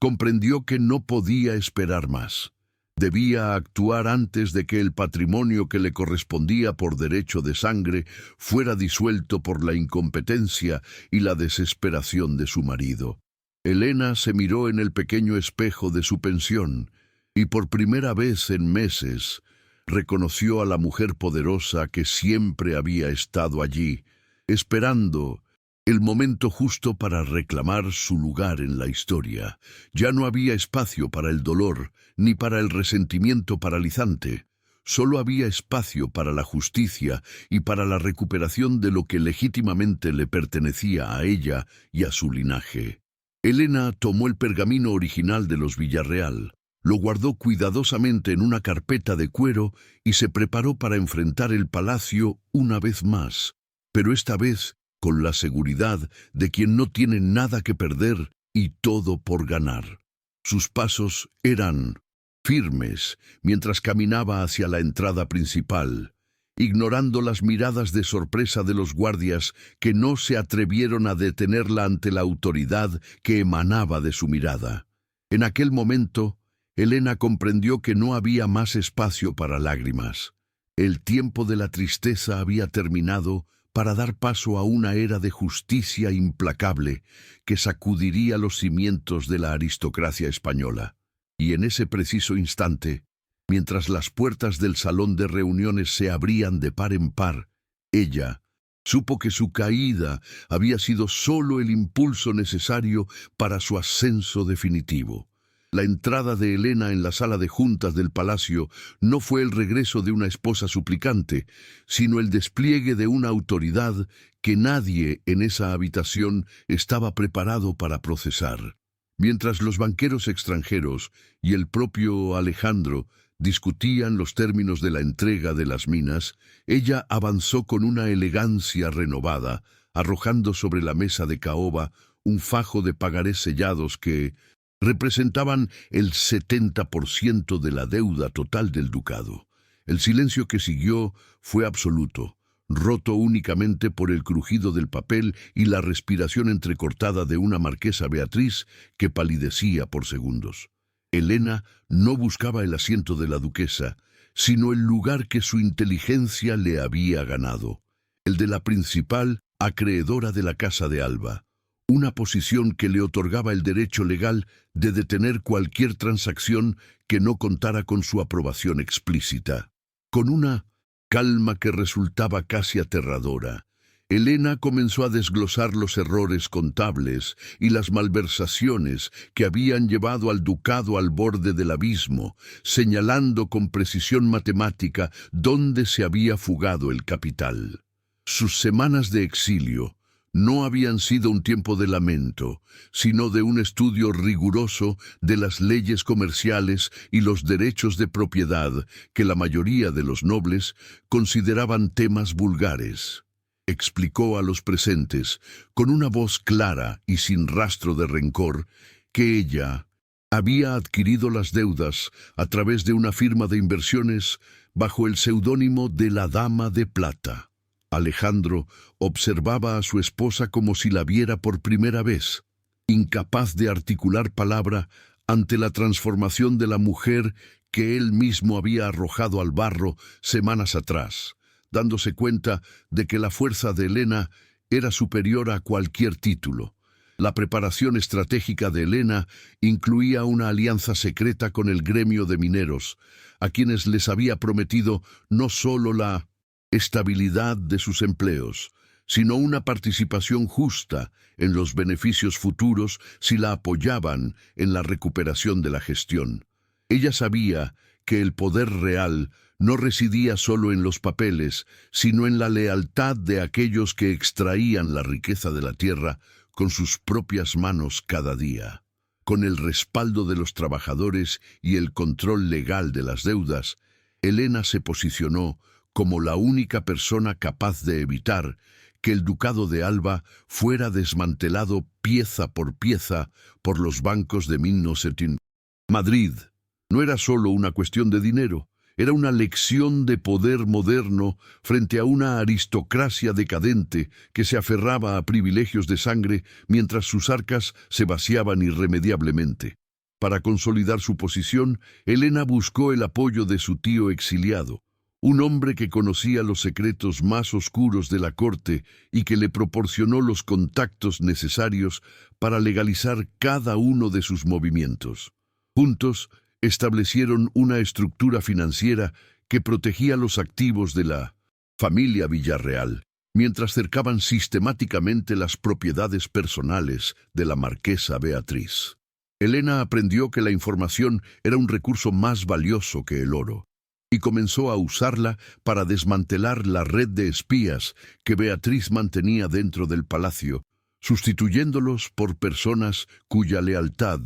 comprendió que no podía esperar más. Debía actuar antes de que el patrimonio que le correspondía por derecho de sangre fuera disuelto por la incompetencia y la desesperación de su marido. Elena se miró en el pequeño espejo de su pensión y por primera vez en meses reconoció a la mujer poderosa que siempre había estado allí, esperando el momento justo para reclamar su lugar en la historia. Ya no había espacio para el dolor, ni para el resentimiento paralizante. Solo había espacio para la justicia y para la recuperación de lo que legítimamente le pertenecía a ella y a su linaje. Elena tomó el pergamino original de los Villarreal, lo guardó cuidadosamente en una carpeta de cuero y se preparó para enfrentar el palacio una vez más, pero esta vez con la seguridad de quien no tiene nada que perder y todo por ganar. Sus pasos eran firmes mientras caminaba hacia la entrada principal, ignorando las miradas de sorpresa de los guardias que no se atrevieron a detenerla ante la autoridad que emanaba de su mirada. En aquel momento, Elena comprendió que no había más espacio para lágrimas. El tiempo de la tristeza había terminado para dar paso a una era de justicia implacable que sacudiría los cimientos de la aristocracia española. Y en ese preciso instante, mientras las puertas del salón de reuniones se abrían de par en par, ella supo que su caída había sido solo el impulso necesario para su ascenso definitivo. La entrada de Elena en la sala de juntas del palacio no fue el regreso de una esposa suplicante, sino el despliegue de una autoridad que nadie en esa habitación estaba preparado para procesar. Mientras los banqueros extranjeros y el propio Alejandro discutían los términos de la entrega de las minas, ella avanzó con una elegancia renovada, arrojando sobre la mesa de caoba un fajo de pagarés sellados que representaban el 70% de la deuda total del ducado. El silencio que siguió fue absoluto, roto únicamente por el crujido del papel y la respiración entrecortada de una marquesa Beatriz que palidecía por segundos. Elena no buscaba el asiento de la duquesa, sino el lugar que su inteligencia le había ganado, el de la principal acreedora de la Casa de Alba, una posición que le otorgaba el derecho legal de detener cualquier transacción que no contara con su aprobación explícita. Con una calma que resultaba casi aterradora, Elena comenzó a desglosar los errores contables y las malversaciones que habían llevado al ducado al borde del abismo, señalando con precisión matemática dónde se había fugado el capital. Sus semanas de exilio no habían sido un tiempo de lamento, sino de un estudio riguroso de las leyes comerciales y los derechos de propiedad que la mayoría de los nobles consideraban temas vulgares. Explicó a los presentes, con una voz clara y sin rastro de rencor, que ella había adquirido las deudas a través de una firma de inversiones bajo el seudónimo de la Dama de Plata. Alejandro observaba a su esposa como si la viera por primera vez, incapaz de articular palabra ante la transformación de la mujer que él mismo había arrojado al barro semanas atrás, dándose cuenta de que la fuerza de Elena era superior a cualquier título. La preparación estratégica de Elena incluía una alianza secreta con el gremio de mineros, a quienes les había prometido no solo la estabilidad de sus empleos, sino una participación justa en los beneficios futuros si la apoyaban en la recuperación de la gestión. Ella sabía que el poder real no residía solo en los papeles, sino en la lealtad de aquellos que extraían la riqueza de la tierra con sus propias manos cada día. Con el respaldo de los trabajadores y el control legal de las deudas, Elena se posicionó como la única persona capaz de evitar que el ducado de Alba fuera desmantelado pieza por pieza por los bancos de 1900. Madrid no era solo una cuestión de dinero, era una lección de poder moderno frente a una aristocracia decadente que se aferraba a privilegios de sangre mientras sus arcas se vaciaban irremediablemente. Para consolidar su posición, Helena buscó el apoyo de su tío exiliado, un hombre que conocía los secretos más oscuros de la corte y que le proporcionó los contactos necesarios para legalizar cada uno de sus movimientos. Juntos, establecieron una estructura financiera que protegía los activos de la familia Villarreal, mientras cercaban sistemáticamente las propiedades personales de la marquesa Beatriz. Helena aprendió que la información era un recurso más valioso que el oro, y comenzó a usarla para desmantelar la red de espías que Beatriz mantenía dentro del palacio, sustituyéndolos por personas cuya lealtad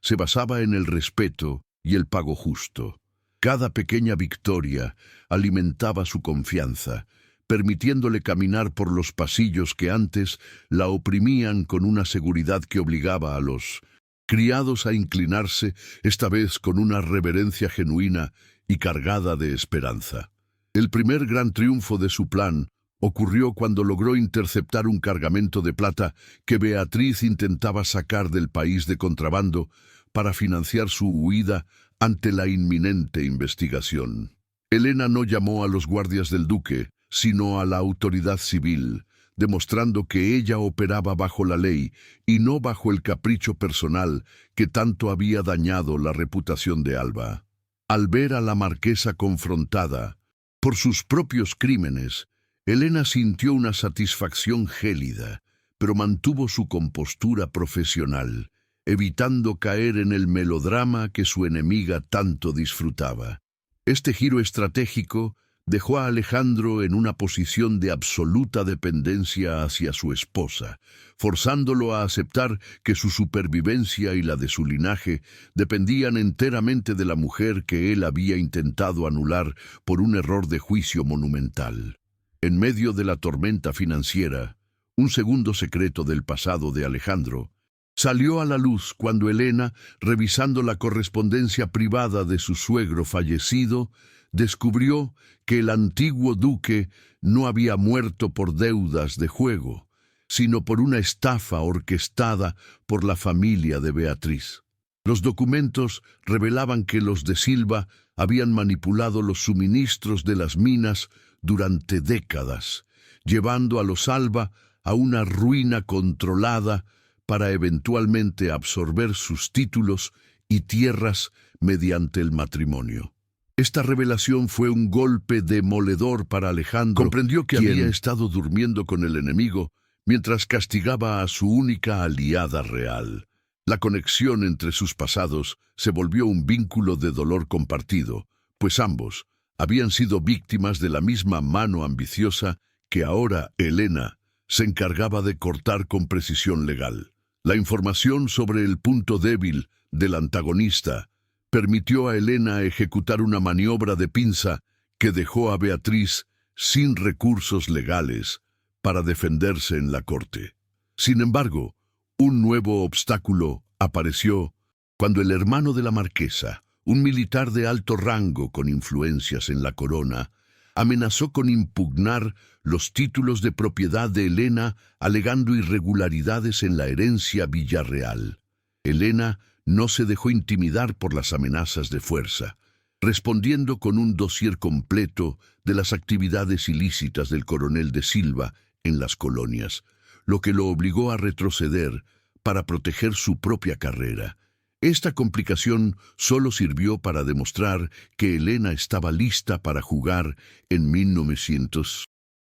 se basaba en el respeto y el pago justo. Cada pequeña victoria alimentaba su confianza, permitiéndole caminar por los pasillos que antes la oprimían con una seguridad que obligaba a los criados a inclinarse, esta vez con una reverencia genuina y cargada de esperanza. El primer gran triunfo de su plan ocurrió cuando logró interceptar un cargamento de plata que Beatriz intentaba sacar del país de contrabando para financiar su huida ante la inminente investigación. Helena no llamó a los guardias del duque, sino a la autoridad civil, demostrando que ella operaba bajo la ley y no bajo el capricho personal que tanto había dañado la reputación de Alba. Al ver a la marquesa confrontada por sus propios crímenes, Helena sintió una satisfacción gélida, pero mantuvo su compostura profesional, evitando caer en el melodrama que su enemiga tanto disfrutaba. Este giro estratégico dejó a Alejandro en una posición de absoluta dependencia hacia su esposa, forzándolo a aceptar que su supervivencia y la de su linaje dependían enteramente de la mujer que él había intentado anular por un error de juicio monumental. En medio de la tormenta financiera, un segundo secreto del pasado de Alejandro salió a la luz cuando Helena, revisando la correspondencia privada de su suegro fallecido, descubrió que el antiguo duque no había muerto por deudas de juego, sino por una estafa orquestada por la familia de Beatriz. Los documentos revelaban que los de Silva habían manipulado los suministros de las minas durante décadas, llevando a los Alba a una ruina controlada para eventualmente absorber sus títulos y tierras mediante el matrimonio. Esta revelación fue un golpe demoledor para Alejandro. Comprendió que había estado durmiendo con el enemigo mientras castigaba a su única aliada real. La conexión entre sus pasados se volvió un vínculo de dolor compartido, pues ambos habían sido víctimas de la misma mano ambiciosa que ahora Helena se encargaba de cortar con precisión legal. La información sobre el punto débil del antagonista permitió a Helena ejecutar una maniobra de pinza que dejó a Beatriz sin recursos legales para defenderse en la corte. Sin embargo, un nuevo obstáculo apareció cuando el hermano de la marquesa, un militar de alto rango con influencias en la corona, amenazó con impugnar los títulos de propiedad de Helena alegando irregularidades en la herencia Villarreal. Helena no se dejó intimidar por las amenazas de fuerza, respondiendo con un dossier completo de las actividades ilícitas del coronel de Silva en las colonias, lo que lo obligó a retroceder para proteger su propia carrera. Esta complicación solo sirvió para demostrar que Helena estaba lista para jugar en 1900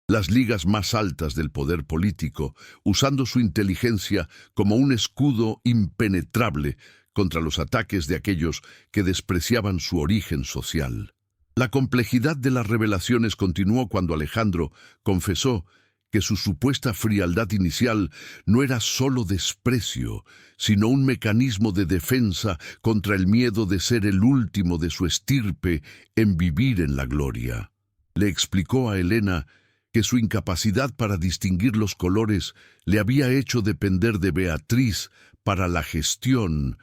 las ligas más altas del poder político, usando su inteligencia como un escudo impenetrable contra los ataques de aquellos que despreciaban su origen social. La complejidad de las revelaciones continuó cuando Alejandro confesó que su supuesta frialdad inicial no era solo desprecio, sino un mecanismo de defensa contra el miedo de ser el último de su estirpe en vivir en la gloria. Le explicó a Helena que su incapacidad para distinguir los colores le había hecho depender de Beatriz para la gestión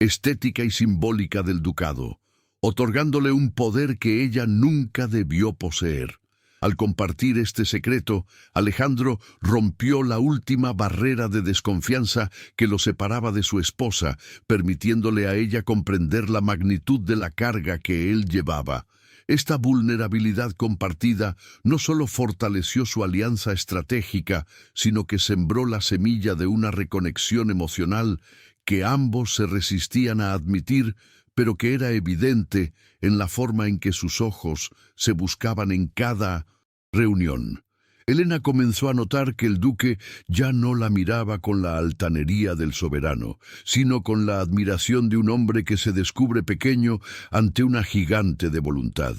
estética y simbólica del ducado, otorgándole un poder que ella nunca debió poseer. Al compartir este secreto, Alejandro rompió la última barrera de desconfianza que lo separaba de su esposa, permitiéndole a ella comprender la magnitud de la carga que él llevaba. Esta vulnerabilidad compartida no solo fortaleció su alianza estratégica, sino que sembró la semilla de una reconexión emocional que ambos se resistían a admitir, pero que era evidente en la forma en que sus ojos se buscaban en cada reunión. Elena comenzó a notar que el duque ya no la miraba con la altanería del soberano, sino con la admiración de un hombre que se descubre pequeño ante una gigante de voluntad.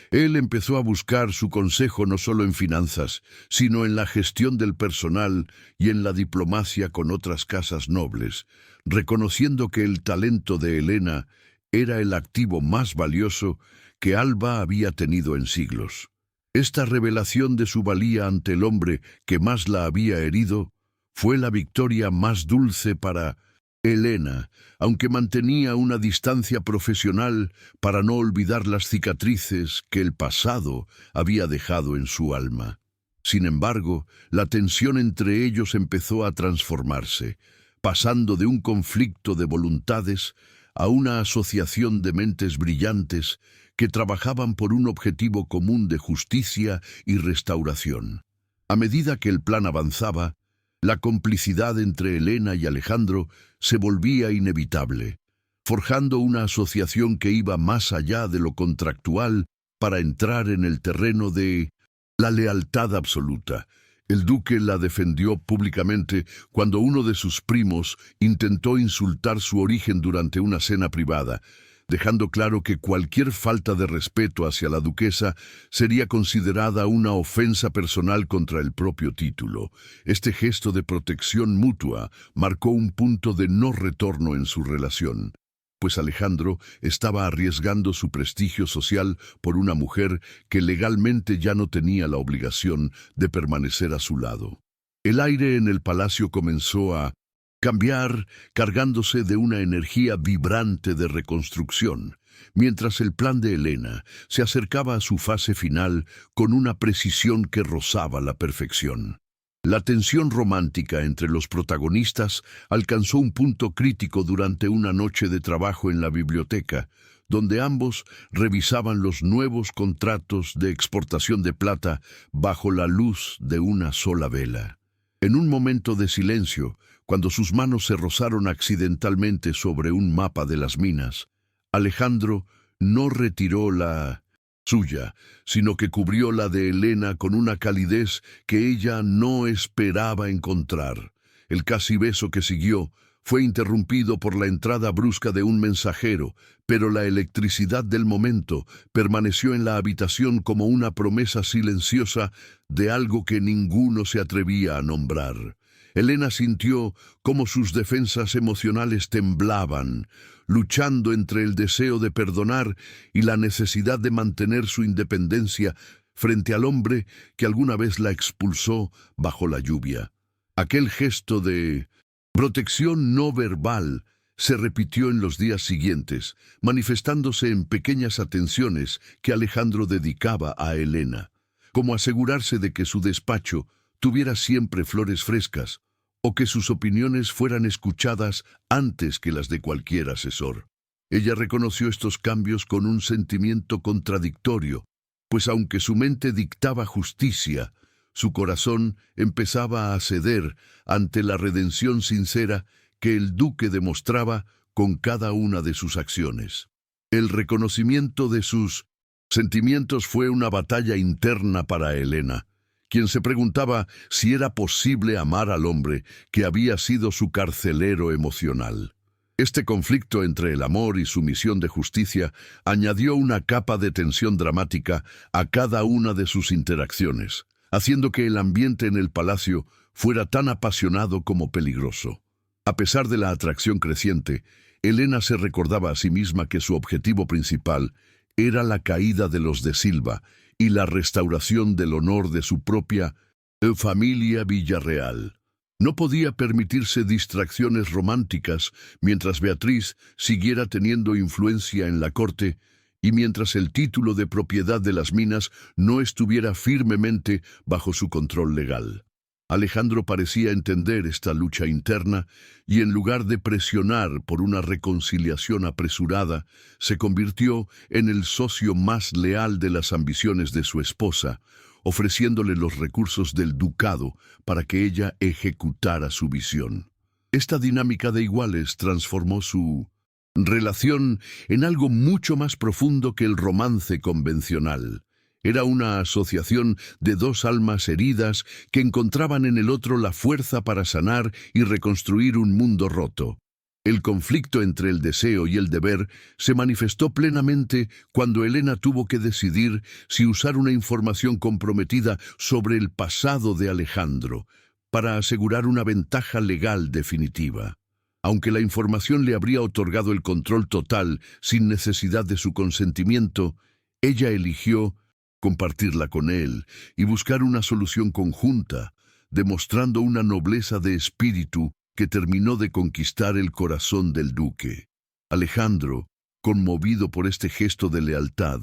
Él empezó a buscar su consejo no solo en finanzas, sino en la gestión del personal y en la diplomacia con otras casas nobles, reconociendo que el talento de Elena era el activo más valioso que Alba había tenido en siglos. Esta revelación de su valía ante el hombre que más la había herido fue la victoria más dulce para Elena, aunque mantenía una distancia profesional para no olvidar las cicatrices que el pasado había dejado en su alma. Sin embargo, la tensión entre ellos empezó a transformarse, pasando de un conflicto de voluntades a una asociación de mentes brillantes que trabajaban por un objetivo común de justicia y restauración. A medida que el plan avanzaba, la complicidad entre Elena y Alejandro se volvía inevitable, forjando una asociación que iba más allá de lo contractual para entrar en el terreno de la lealtad absoluta. El duque la defendió públicamente cuando uno de sus primos intentó insultar su origen durante una cena privada, dejando claro que cualquier falta de respeto hacia la duquesa sería considerada una ofensa personal contra el propio título. Este gesto de protección mutua marcó un punto de no retorno en su relación, pues Alejandro estaba arriesgando su prestigio social por una mujer que legalmente ya no tenía la obligación de permanecer a su lado. El aire en el palacio comenzó a cambiar, cargándose de una energía vibrante de reconstrucción, mientras el plan de Elena se acercaba a su fase final con una precisión que rozaba la perfección. La tensión romántica entre los protagonistas alcanzó un punto crítico durante una noche de trabajo en la biblioteca, donde ambos revisaban los nuevos contratos de exportación de plata bajo la luz de una sola vela. En un momento de silencio, cuando sus manos se rozaron accidentalmente sobre un mapa de las minas, Alejandro no retiró la suya, sino que cubrió la de Elena con una calidez que ella no esperaba encontrar. El casi beso que siguió fue interrumpido por la entrada brusca de un mensajero, pero la electricidad del momento permaneció en la habitación como una promesa silenciosa de algo que ninguno se atrevía a nombrar. Elena sintió cómo sus defensas emocionales temblaban, luchando entre el deseo de perdonar y la necesidad de mantener su independencia frente al hombre que alguna vez la expulsó bajo la lluvia. Aquel gesto de protección no verbal se repitió en los días siguientes, manifestándose en pequeñas atenciones que Alejandro dedicaba a Elena, como asegurarse de que su despacho tuviera siempre flores frescas, o que sus opiniones fueran escuchadas antes que las de cualquier asesor. Ella reconoció estos cambios con un sentimiento contradictorio, pues aunque su mente dictaba justicia, su corazón empezaba a ceder ante la redención sincera que el duque demostraba con cada una de sus acciones. El reconocimiento de sus sentimientos fue una batalla interna para Elena, quien se preguntaba si era posible amar al hombre que había sido su carcelero emocional. Este conflicto entre el amor y su misión de justicia añadió una capa de tensión dramática a cada una de sus interacciones, haciendo que el ambiente en el palacio fuera tan apasionado como peligroso. A pesar de la atracción creciente, Elena se recordaba a sí misma que su objetivo principal era la caída de los de Silva y la restauración del honor de su propia familia Villarreal. No podía permitirse distracciones románticas mientras Beatriz siguiera teniendo influencia en la corte y mientras el título de propiedad de las minas no estuviera firmemente bajo su control legal. Alejandro parecía entender esta lucha interna y en lugar de presionar por una reconciliación apresurada, se convirtió en el socio más leal de las ambiciones de su esposa, ofreciéndole los recursos del ducado para que ella ejecutara su visión. Esta dinámica de iguales transformó su relación en algo mucho más profundo que el romance convencional. Era una asociación de dos almas heridas que encontraban en el otro la fuerza para sanar y reconstruir un mundo roto. El conflicto entre el deseo y el deber se manifestó plenamente cuando Helena tuvo que decidir si usar una información comprometida sobre el pasado de Alejandro para asegurar una ventaja legal definitiva. Aunque la información le habría otorgado el control total sin necesidad de su consentimiento, ella eligió compartirla con él y buscar una solución conjunta, demostrando una nobleza de espíritu que terminó de conquistar el corazón del duque. Alejandro, conmovido por este gesto de lealtad,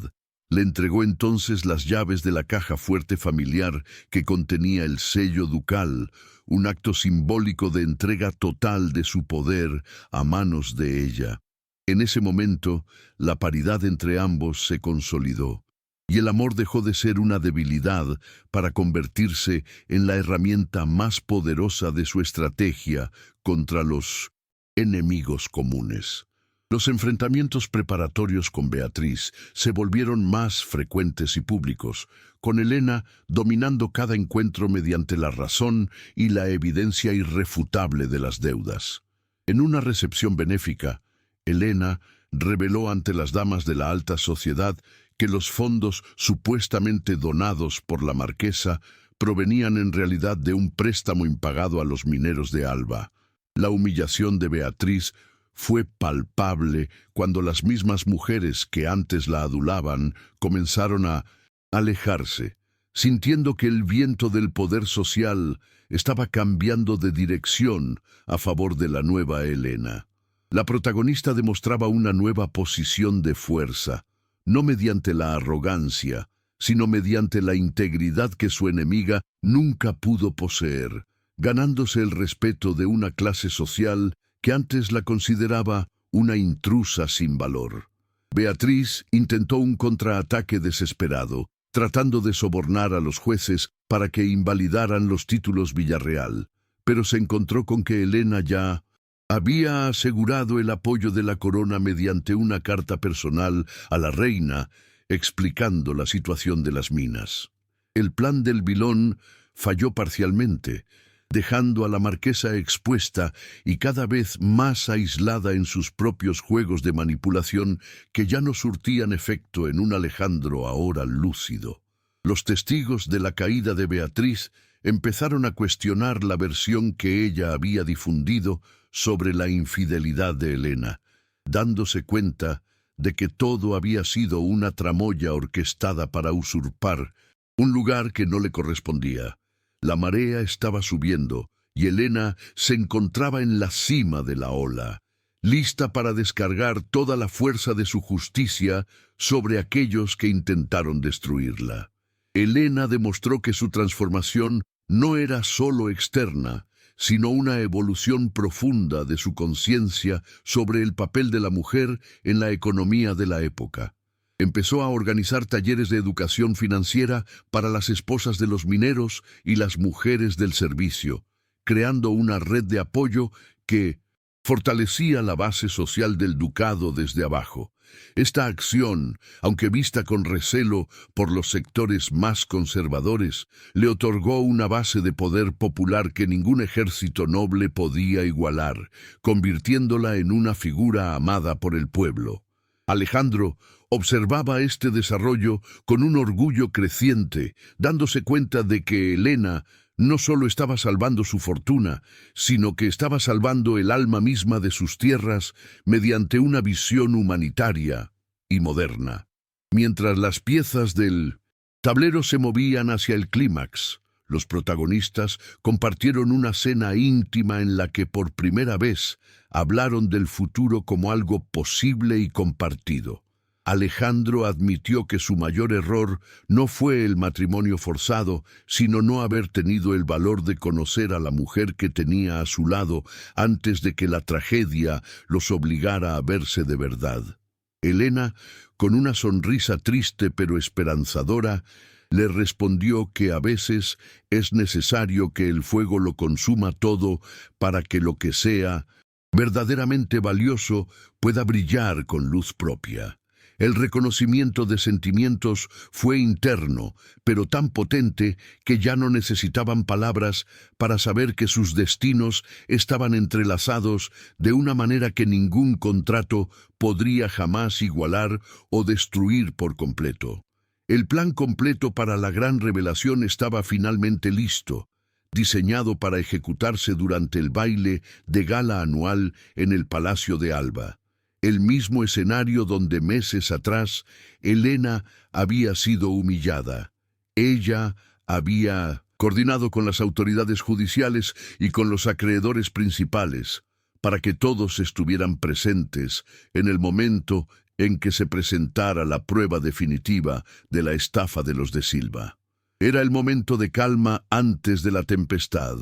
le entregó entonces las llaves de la caja fuerte familiar que contenía el sello ducal, un acto simbólico de entrega total de su poder a manos de ella. En ese momento, la paridad entre ambos se consolidó, y el amor dejó de ser una debilidad para convertirse en la herramienta más poderosa de su estrategia contra los enemigos comunes. Los enfrentamientos preparatorios con Beatriz se volvieron más frecuentes y públicos, con Helena dominando cada encuentro mediante la razón y la evidencia irrefutable de las deudas. En una recepción benéfica, Helena reveló ante las damas de la alta sociedad que los fondos supuestamente donados por la marquesa provenían en realidad de un préstamo impagado a los mineros de Alba. La humillación de Beatriz fue palpable cuando las mismas mujeres que antes la adulaban comenzaron a alejarse, sintiendo que el viento del poder social estaba cambiando de dirección a favor de la nueva Helena. La protagonista demostraba una nueva posición de fuerza, no mediante la arrogancia, sino mediante la integridad que su enemiga nunca pudo poseer, ganándose el respeto de una clase social que antes la consideraba una intrusa sin valor. Beatriz intentó un contraataque desesperado, tratando de sobornar a los jueces para que invalidaran los títulos Villarreal, pero se encontró con que Helena ya había asegurado el apoyo de la corona mediante una carta personal a la reina explicando la situación de las minas. El plan del Vilón falló parcialmente, dejando a la marquesa expuesta y cada vez más aislada en sus propios juegos de manipulación que ya no surtían efecto en un Alejandro ahora lúcido. Los testigos de la caída de Beatriz empezaron a cuestionar la versión que ella había difundido sobre la infidelidad de Helena, dándose cuenta de que todo había sido una tramoya orquestada para usurpar un lugar que no le correspondía. La marea estaba subiendo y Helena se encontraba en la cima de la ola, lista para descargar toda la fuerza de su justicia sobre aquellos que intentaron destruirla. Helena demostró que su transformación no era solo externa, sino una evolución profunda de su conciencia sobre el papel de la mujer en la economía de la época. Empezó a organizar talleres de educación financiera para las esposas de los mineros y las mujeres del servicio, creando una red de apoyo que fortalecía la base social del ducado desde abajo. Esta acción, aunque vista con recelo por los sectores más conservadores, le otorgó una base de poder popular que ningún ejército noble podía igualar, convirtiéndola en una figura amada por el pueblo. Alejandro observaba este desarrollo con un orgullo creciente, dándose cuenta de que Helena no solo estaba salvando su fortuna, sino que estaba salvando el alma misma de sus tierras mediante una visión humanitaria y moderna. Mientras las piezas del tablero se movían hacia el clímax, los protagonistas compartieron una cena íntima en la que por primera vez hablaron del futuro como algo posible y compartido. Alejandro admitió que su mayor error no fue el matrimonio forzado, sino no haber tenido el valor de conocer a la mujer que tenía a su lado antes de que la tragedia los obligara a verse de verdad. Elena, con una sonrisa triste pero esperanzadora, le respondió que a veces es necesario que el fuego lo consuma todo para que lo que sea verdaderamente valioso pueda brillar con luz propia. El reconocimiento de sentimientos fue interno, pero tan potente que ya no necesitaban palabras para saber que sus destinos estaban entrelazados de una manera que ningún contrato podría jamás igualar o destruir por completo. El plan completo para la gran revelación estaba finalmente listo, diseñado para ejecutarse durante el baile de gala anual en el Palacio de Alba. El mismo escenario donde meses atrás Elena había sido humillada. Ella había coordinado con las autoridades judiciales y con los acreedores principales para que todos estuvieran presentes en el momento en que se presentara la prueba definitiva de la estafa de los de Silva. Era el momento de calma antes de la tempestad.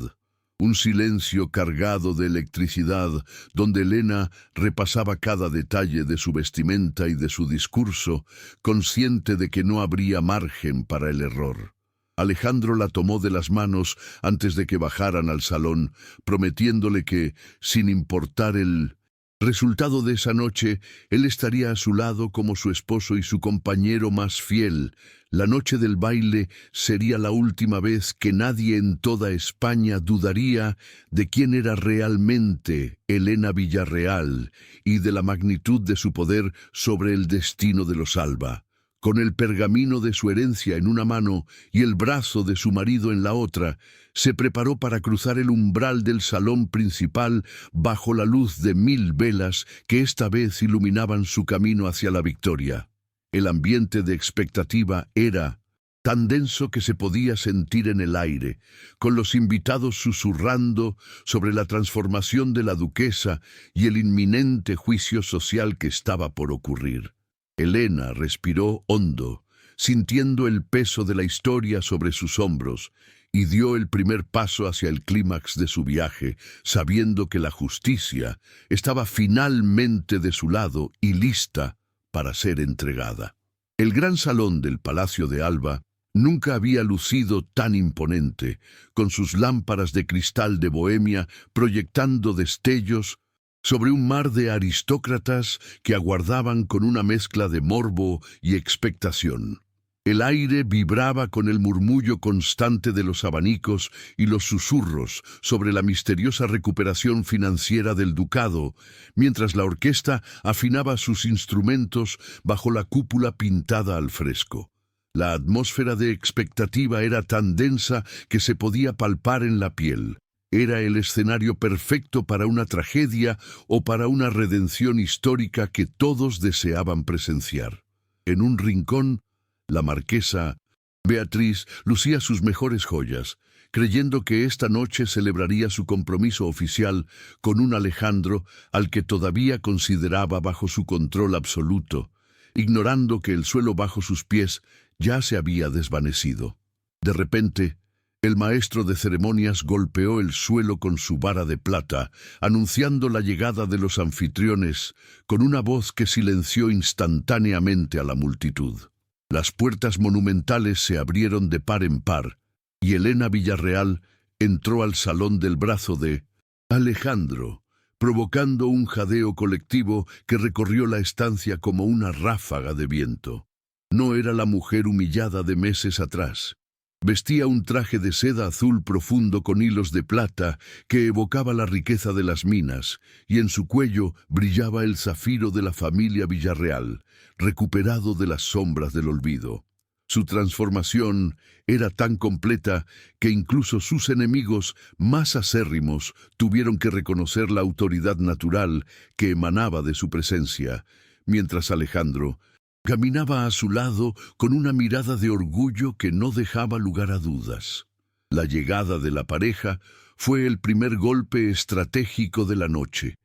Un silencio cargado de electricidad, donde Elena repasaba cada detalle de su vestimenta y de su discurso, consciente de que no habría margen para el error. Alejandro la tomó de las manos antes de que bajaran al salón, prometiéndole que, sin importar el resultado de esa noche, él estaría a su lado como su esposo y su compañero más fiel. La noche del baile sería la última vez que nadie en toda España dudaría de quién era realmente Elena Villarreal y de la magnitud de su poder sobre el destino de los Alba. Con el pergamino de su herencia en una mano y el brazo de su marido en la otra, se preparó para cruzar el umbral del salón principal bajo la luz de 1000 velas que esta vez iluminaban su camino hacia la victoria. El ambiente de expectativa era tan denso que se podía sentir en el aire, con los invitados susurrando sobre la transformación de la duquesa y el inminente juicio social que estaba por ocurrir. Elena respiró hondo, sintiendo el peso de la historia sobre sus hombros, y dio el primer paso hacia el clímax de su viaje, sabiendo que la justicia estaba finalmente de su lado y lista para ser entregada. El gran salón del Palacio de Alba nunca había lucido tan imponente, con sus lámparas de cristal de Bohemia proyectando destellos sobre un mar de aristócratas que aguardaban con una mezcla de morbo y expectación. El aire vibraba con el murmullo constante de los abanicos y los susurros sobre la misteriosa recuperación financiera del ducado, mientras la orquesta afinaba sus instrumentos bajo la cúpula pintada al fresco. La atmósfera de expectativa era tan densa que se podía palpar en la piel. Era el escenario perfecto para una tragedia o para una redención histórica que todos deseaban presenciar. En un rincón, la marquesa Beatriz lucía sus mejores joyas, creyendo que esta noche celebraría su compromiso oficial con un Alejandro al que todavía consideraba bajo su control absoluto, ignorando que el suelo bajo sus pies ya se había desvanecido. De repente, el maestro de ceremonias golpeó el suelo con su vara de plata, anunciando la llegada de los anfitriones con una voz que silenció instantáneamente a la multitud. Las puertas monumentales se abrieron de par en par, y Elena Villarreal entró al salón del brazo de Alejandro, provocando un jadeo colectivo que recorrió la estancia como una ráfaga de viento. No era la mujer humillada de meses atrás. Vestía un traje de seda azul profundo con hilos de plata que evocaba la riqueza de las minas, y en su cuello brillaba el zafiro de la familia Villarreal, recuperado de las sombras del olvido. Su transformación era tan completa que incluso sus enemigos más acérrimos tuvieron que reconocer la autoridad natural que emanaba de su presencia, mientras Alejandro caminaba a su lado con una mirada de orgullo que no dejaba lugar a dudas. La llegada de la pareja fue el primer golpe estratégico de la noche.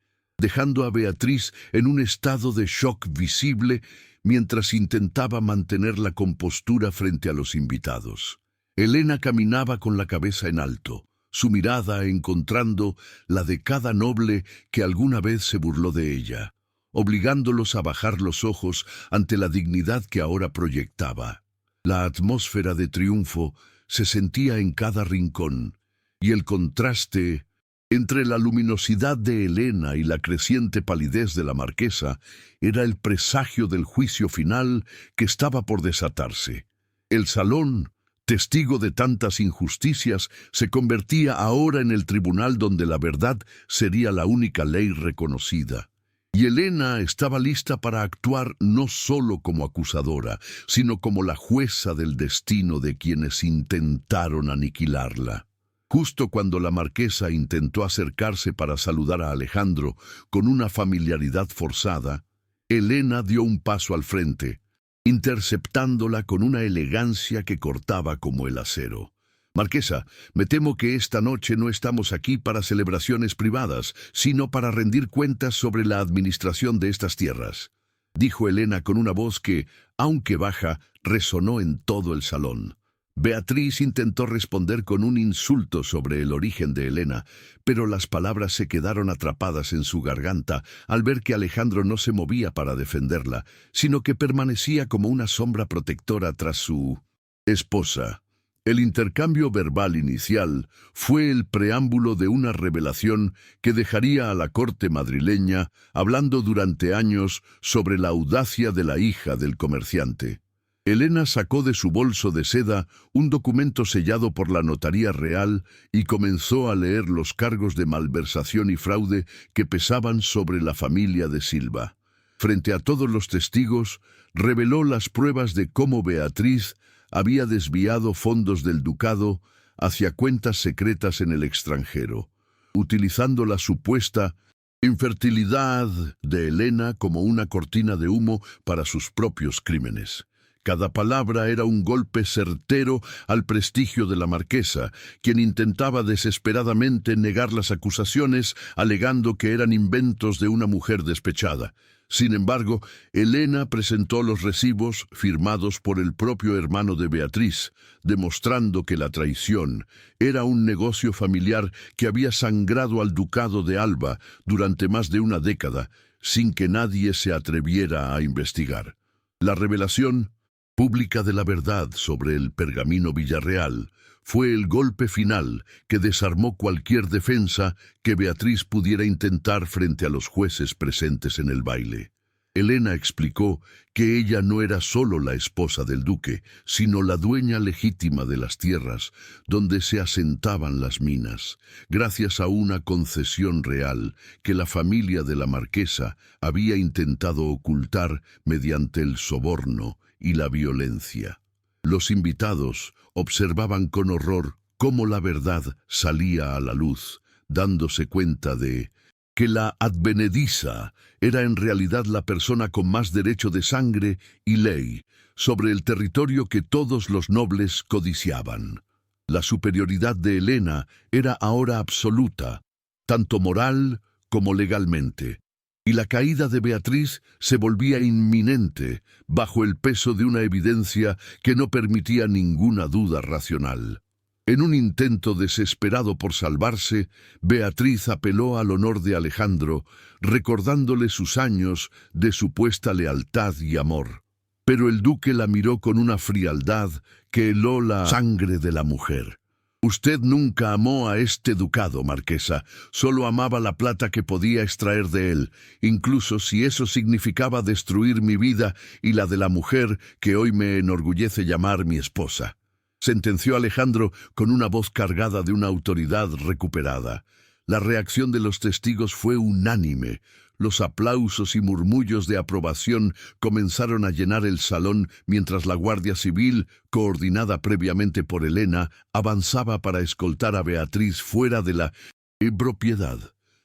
dejando a Beatriz en un estado de shock visible mientras intentaba mantener la compostura frente a los invitados. Elena caminaba con la cabeza en alto, su mirada encontrando la de cada noble que alguna vez se burló de ella, obligándolos a bajar los ojos ante la dignidad que ahora proyectaba. La atmósfera de triunfo se sentía en cada rincón, y el contraste entre la luminosidad de Elena y la creciente palidez de la marquesa era el presagio del juicio final que estaba por desatarse. El salón, testigo de tantas injusticias, se convertía ahora en el tribunal donde la verdad sería la única ley reconocida. Y Elena estaba lista para actuar no solo como acusadora, sino como la jueza del destino de quienes intentaron aniquilarla. Justo cuando la marquesa intentó acercarse para saludar a Alejandro con una familiaridad forzada, Elena dio un paso al frente, interceptándola con una elegancia que cortaba como el acero. «Marquesa, me temo que esta noche no estamos aquí para celebraciones privadas, sino para rendir cuentas sobre la administración de estas tierras», dijo Elena con una voz que, aunque baja, resonó en todo el salón. Beatriz intentó responder con un insulto sobre el origen de Elena, pero las palabras se quedaron atrapadas en su garganta al ver que Alejandro no se movía para defenderla, sino que permanecía como una sombra protectora tras su esposa. El intercambio verbal inicial fue el preámbulo de una revelación que dejaría a la corte madrileña hablando durante años sobre la audacia de la hija del comerciante. Elena sacó de su bolso de seda un documento sellado por la Notaría Real y comenzó a leer los cargos de malversación y fraude que pesaban sobre la familia de Silva. Frente a todos los testigos, reveló las pruebas de cómo Beatriz había desviado fondos del ducado hacia cuentas secretas en el extranjero, utilizando la supuesta infertilidad de Elena como una cortina de humo para sus propios crímenes. Cada palabra era un golpe certero al prestigio de la marquesa, quien intentaba desesperadamente negar las acusaciones, alegando que eran inventos de una mujer despechada. Sin embargo, Elena presentó los recibos firmados por el propio hermano de Beatriz, demostrando que la traición era un negocio familiar que había sangrado al ducado de Alba durante más de una década, sin que nadie se atreviera a investigar. La revelación pública de la verdad sobre el pergamino Villarreal fue el golpe final que desarmó cualquier defensa que Beatriz pudiera intentar frente a los jueces presentes en el baile. Elena explicó que ella no era solo la esposa del duque, sino la dueña legítima de las tierras donde se asentaban las minas, gracias a una concesión real que la familia de la marquesa había intentado ocultar mediante el soborno y la violencia. Los invitados observaban con horror cómo la verdad salía a la luz, dándose cuenta de que la advenediza era en realidad la persona con más derecho de sangre y ley sobre el territorio que todos los nobles codiciaban. La superioridad de Elena era ahora absoluta, tanto moral como legalmente, y la caída de Beatriz se volvía inminente bajo el peso de una evidencia que no permitía ninguna duda racional. En un intento desesperado por salvarse, Beatriz apeló al honor de Alejandro, recordándole sus años de supuesta lealtad y amor. Pero el duque la miró con una frialdad que heló la sangre de la mujer. «Usted nunca amó a este ducado, marquesa, solo amaba la plata que podía extraer de él, incluso si eso significaba destruir mi vida y la de la mujer que hoy me enorgullece llamar mi esposa», sentenció Alejandro con una voz cargada de una autoridad recuperada. La reacción de los testigos fue unánime. Los aplausos y murmullos de aprobación comenzaron a llenar el salón mientras la Guardia Civil, coordinada previamente por Elena, avanzaba para escoltar a Beatriz fuera de la propiedad.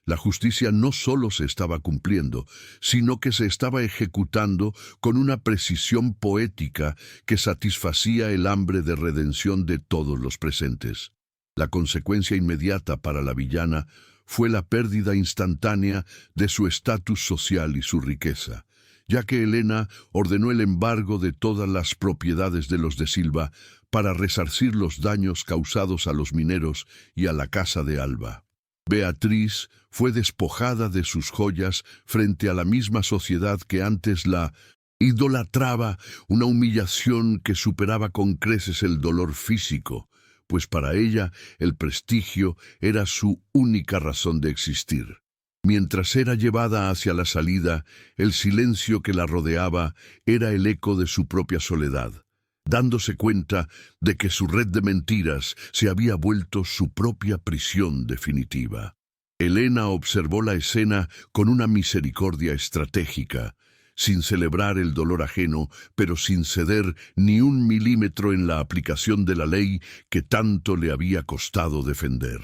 La justicia no solo se estaba cumpliendo, sino que se estaba ejecutando con una precisión poética que satisfacía el hambre de redención de todos los presentes. La consecuencia inmediata para la villana fue la pérdida instantánea de su estatus social y su riqueza, ya que Elena ordenó el embargo de todas las propiedades de los de Silva para resarcir los daños causados a los mineros y a la casa de Alba. Beatriz fue despojada de sus joyas frente a la misma sociedad que antes la idolatraba, una humillación que superaba con creces el dolor físico, pues para ella el prestigio era su única razón de existir. Mientras era llevada hacia la salida, el silencio que la rodeaba era el eco de su propia soledad, dándose cuenta de que su red de mentiras se había vuelto su propia prisión definitiva. Elena observó la escena con una misericordia estratégica, sin celebrar el dolor ajeno, pero sin ceder ni un milímetro en la aplicación de la ley que tanto le había costado defender.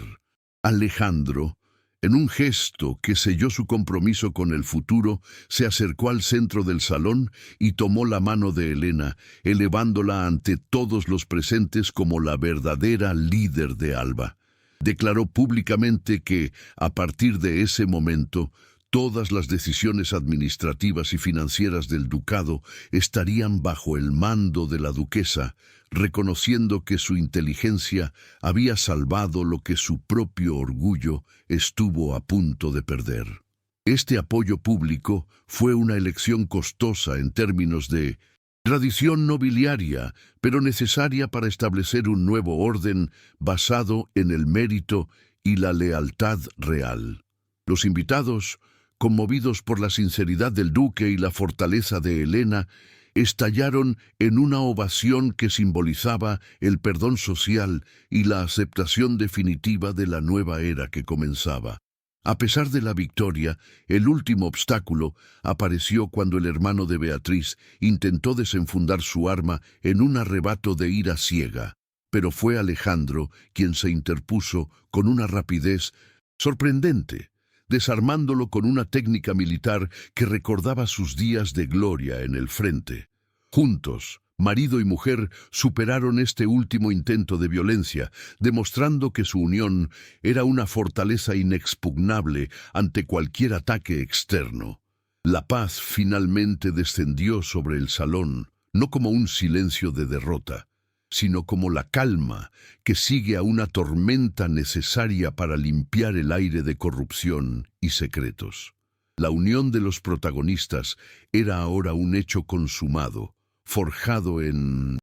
Alejandro, en un gesto que selló su compromiso con el futuro, se acercó al centro del salón y tomó la mano de Elena, elevándola ante todos los presentes como la verdadera líder de Alba. Declaró públicamente que, a partir de ese momento, todas las decisiones administrativas y financieras del ducado estarían bajo el mando de la duquesa, reconociendo que su inteligencia había salvado lo que su propio orgullo estuvo a punto de perder. Este apoyo público fue una elección costosa en términos de tradición nobiliaria, pero necesaria para establecer un nuevo orden basado en el mérito y la lealtad real. Los invitados, conmovidos por la sinceridad del duque y la fortaleza de Elena, estallaron en una ovación que simbolizaba el perdón social y la aceptación definitiva de la nueva era que comenzaba. A pesar de la victoria, el último obstáculo apareció cuando el hermano de Beatriz intentó desenfundar su arma en un arrebato de ira ciega, pero fue Alejandro quien se interpuso con una rapidez sorprendente, desarmándolo con una técnica militar que recordaba sus días de gloria en el frente. Juntos, marido y mujer superaron este último intento de violencia, demostrando que su unión era una fortaleza inexpugnable ante cualquier ataque externo. La paz finalmente descendió sobre el salón, no como un silencio de derrota, sino como la calma que sigue a una tormenta necesaria para limpiar el aire de corrupción y secretos. La unión de los protagonistas era ahora un hecho consumado, forjado en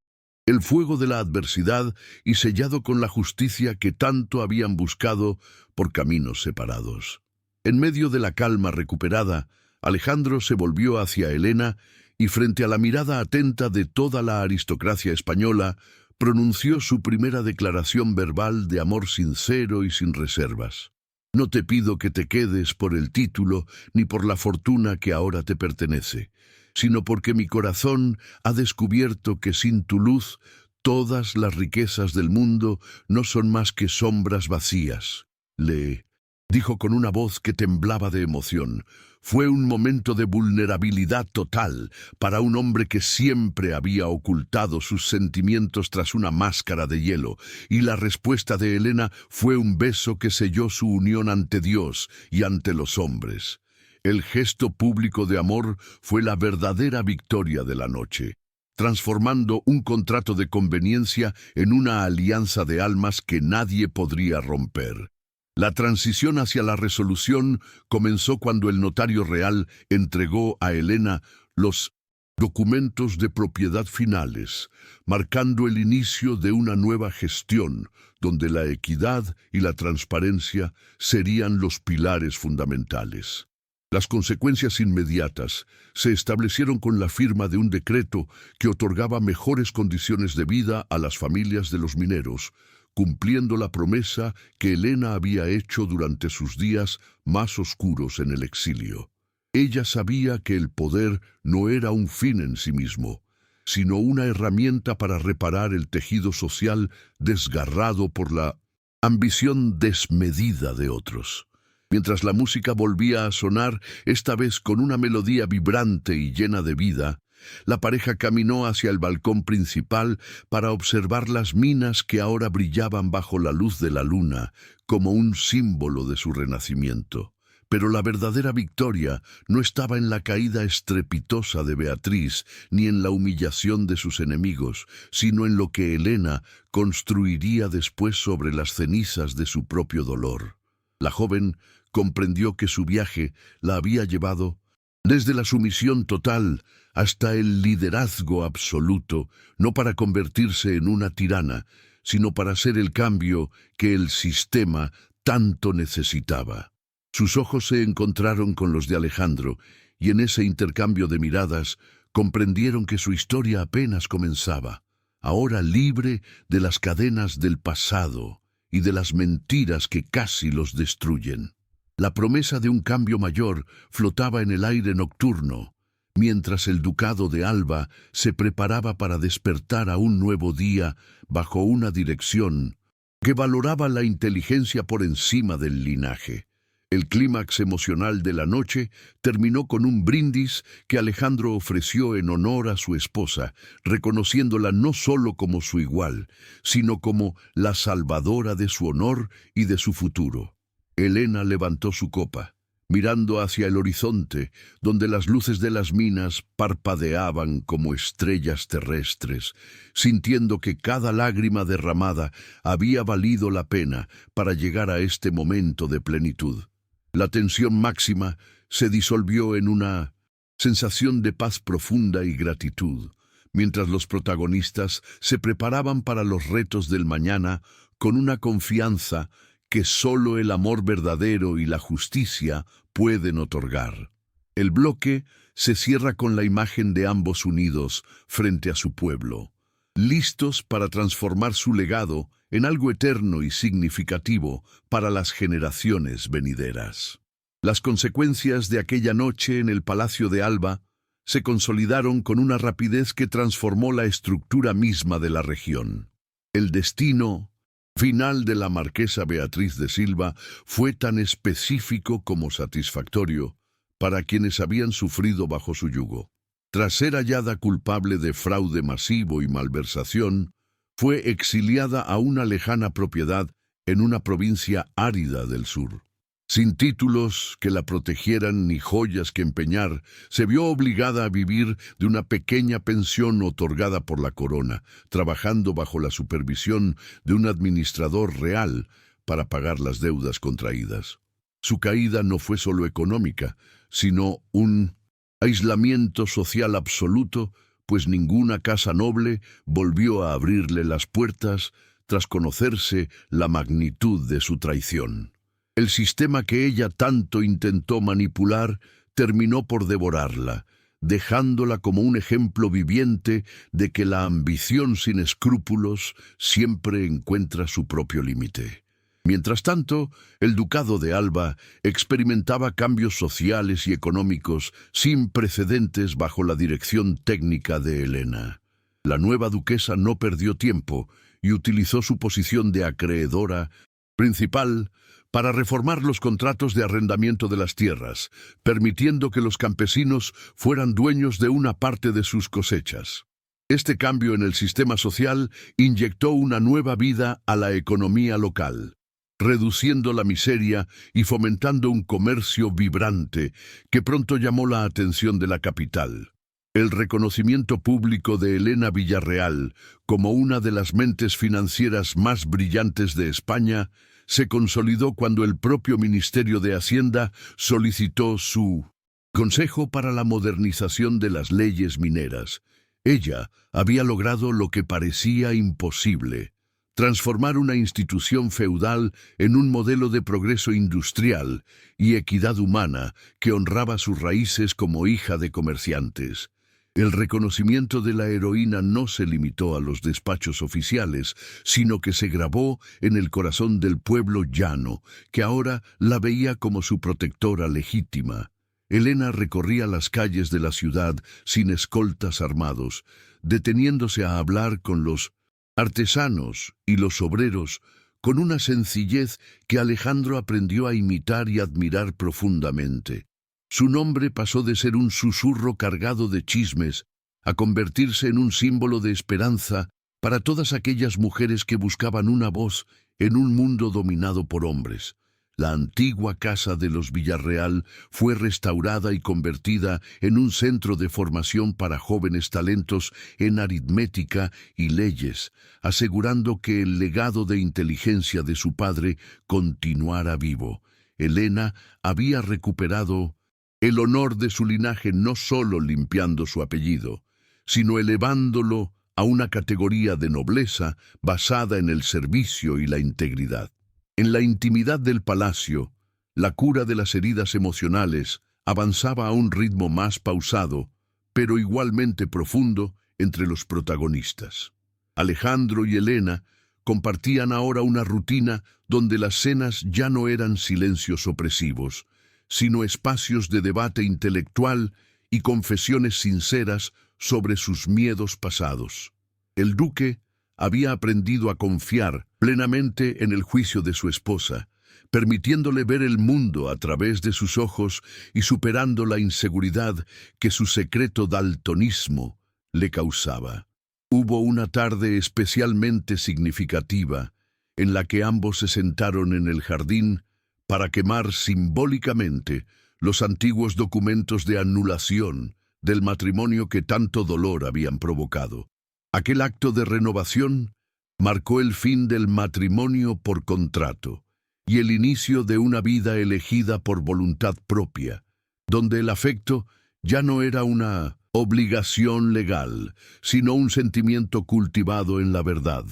el fuego de la adversidad y sellado con la justicia que tanto habían buscado por caminos separados. En medio de la calma recuperada, Alejandro se volvió hacia Elena y frente a la mirada atenta de toda la aristocracia española, pronunció su primera declaración verbal de amor sincero y sin reservas. No te pido que te quedes por el título ni por la fortuna que ahora te pertenece, sino porque mi corazón ha descubierto que sin tu luz todas las riquezas del mundo no son más que sombras vacías. Le dijo con una voz que temblaba de emoción. Fue un momento de vulnerabilidad total para un hombre que siempre había ocultado sus sentimientos tras una máscara de hielo, y la respuesta de Elena fue un beso que selló su unión ante Dios y ante los hombres. El gesto público de amor fue la verdadera victoria de la noche, transformando un contrato de conveniencia en una alianza de almas que nadie podría romper. La transición hacia la resolución comenzó cuando el notario real entregó a Elena los documentos de propiedad finales, marcando el inicio de una nueva gestión, donde la equidad y la transparencia serían los pilares fundamentales. Las consecuencias inmediatas se establecieron con la firma de un decreto que otorgaba mejores condiciones de vida a las familias de los mineros, cumpliendo la promesa que Elena había hecho durante sus días más oscuros en el exilio. Ella sabía que el poder no era un fin en sí mismo, sino una herramienta para reparar el tejido social desgarrado por la ambición desmedida de otros. Mientras la música volvía a sonar, esta vez con una melodía vibrante y llena de vida, La pareja caminó hacia el balcón principal para observar las minas que ahora brillaban bajo la luz de la luna, como un símbolo de su renacimiento. Pero la verdadera victoria no estaba en la caída estrepitosa de Beatriz, ni en la humillación de sus enemigos, sino en lo que Elena construiría después sobre las cenizas de su propio dolor. La joven comprendió que su viaje la había llevado desde la sumisión total hasta el liderazgo absoluto, no para convertirse en una tirana, sino para ser el cambio que el sistema tanto necesitaba. Sus ojos se encontraron con los de Alejandro, y en ese intercambio de miradas comprendieron que su historia apenas comenzaba, ahora libre de las cadenas del pasado y de las mentiras que casi los destruyen. La promesa de un cambio mayor flotaba en el aire nocturno, mientras el ducado de Alba se preparaba para despertar a un nuevo día bajo una dirección que valoraba la inteligencia por encima del linaje. El clímax emocional de la noche terminó con un brindis que Alejandro ofreció en honor a su esposa, reconociéndola no solo como su igual, sino como la salvadora de su honor y de su futuro. Elena levantó su copa, mirando hacia el horizonte, donde las luces de las minas parpadeaban como estrellas terrestres, sintiendo que cada lágrima derramada había valido la pena para llegar a este momento de plenitud. La tensión máxima se disolvió en una sensación de paz profunda y gratitud, mientras los protagonistas se preparaban para los retos del mañana con una confianza que solo el amor verdadero y la justicia pueden otorgar. El bloque se cierra con la imagen de ambos unidos frente a su pueblo, listos para transformar su legado en algo eterno y significativo para las generaciones venideras. Las consecuencias de aquella noche en el Palacio de Alba se consolidaron con una rapidez que transformó la estructura misma de la región. El destino final de la marquesa Beatriz de Silva fue tan específico como satisfactorio para quienes habían sufrido bajo su yugo. Tras ser hallada culpable de fraude masivo y malversación, fue exiliada a una lejana propiedad en una provincia árida del sur. Sin títulos que la protegieran ni joyas que empeñar, se vio obligada a vivir de una pequeña pensión otorgada por la corona, trabajando bajo la supervisión de un administrador real para pagar las deudas contraídas. Su caída no fue solo económica, sino un aislamiento social absoluto, pues ninguna casa noble volvió a abrirle las puertas tras conocerse la magnitud de su traición. El sistema que ella tanto intentó manipular terminó por devorarla, dejándola como un ejemplo viviente de que la ambición sin escrúpulos siempre encuentra su propio límite. Mientras tanto, el ducado de Alba experimentaba cambios sociales y económicos sin precedentes bajo la dirección técnica de Elena. La nueva duquesa no perdió tiempo y utilizó su posición de acreedora principal para reformar los contratos de arrendamiento de las tierras, permitiendo que los campesinos fueran dueños de una parte de sus cosechas. Este cambio en el sistema social inyectó una nueva vida a la economía local, reduciendo la miseria y fomentando un comercio vibrante que pronto llamó la atención de la capital. El reconocimiento público de Elena Villarreal como una de las mentes financieras más brillantes de España se consolidó cuando el propio Ministerio de Hacienda solicitó su consejo para la modernización de las leyes mineras. Ella había logrado lo que parecía imposible: transformar una institución feudal en un modelo de progreso industrial y equidad humana que honraba sus raíces como hija de comerciantes. El reconocimiento de la heroína no se limitó a los despachos oficiales, sino que se grabó en el corazón del pueblo llano, que ahora la veía como su protectora legítima. Elena recorría las calles de la ciudad sin escoltas armados, deteniéndose a hablar con los artesanos y los obreros con una sencillez que Alejandro aprendió a imitar y admirar profundamente. Su nombre pasó de ser un susurro cargado de chismes a convertirse en un símbolo de esperanza para todas aquellas mujeres que buscaban una voz en un mundo dominado por hombres. La antigua casa de los Villarreal fue restaurada y convertida en un centro de formación para jóvenes talentos en aritmética y leyes, asegurando que el legado de inteligencia de su padre continuara vivo. Elena había recuperado el honor de su linaje no solo limpiando su apellido, sino elevándolo a una categoría de nobleza basada en el servicio y la integridad. En la intimidad del palacio, la cura de las heridas emocionales avanzaba a un ritmo más pausado, pero igualmente profundo entre los protagonistas. Alejandro y Elena compartían ahora una rutina donde las cenas ya no eran silencios opresivos, sino espacios de debate intelectual y confesiones sinceras sobre sus miedos pasados. El duque había aprendido a confiar plenamente en el juicio de su esposa, permitiéndole ver el mundo a través de sus ojos y superando la inseguridad que su secreto daltonismo le causaba. Hubo una tarde especialmente significativa en la que ambos se sentaron en el jardín para quemar simbólicamente los antiguos documentos de anulación del matrimonio que tanto dolor habían provocado. Aquel acto de renovación marcó el fin del matrimonio por contrato y el inicio de una vida elegida por voluntad propia, donde el afecto ya no era una obligación legal, sino un sentimiento cultivado en la verdad.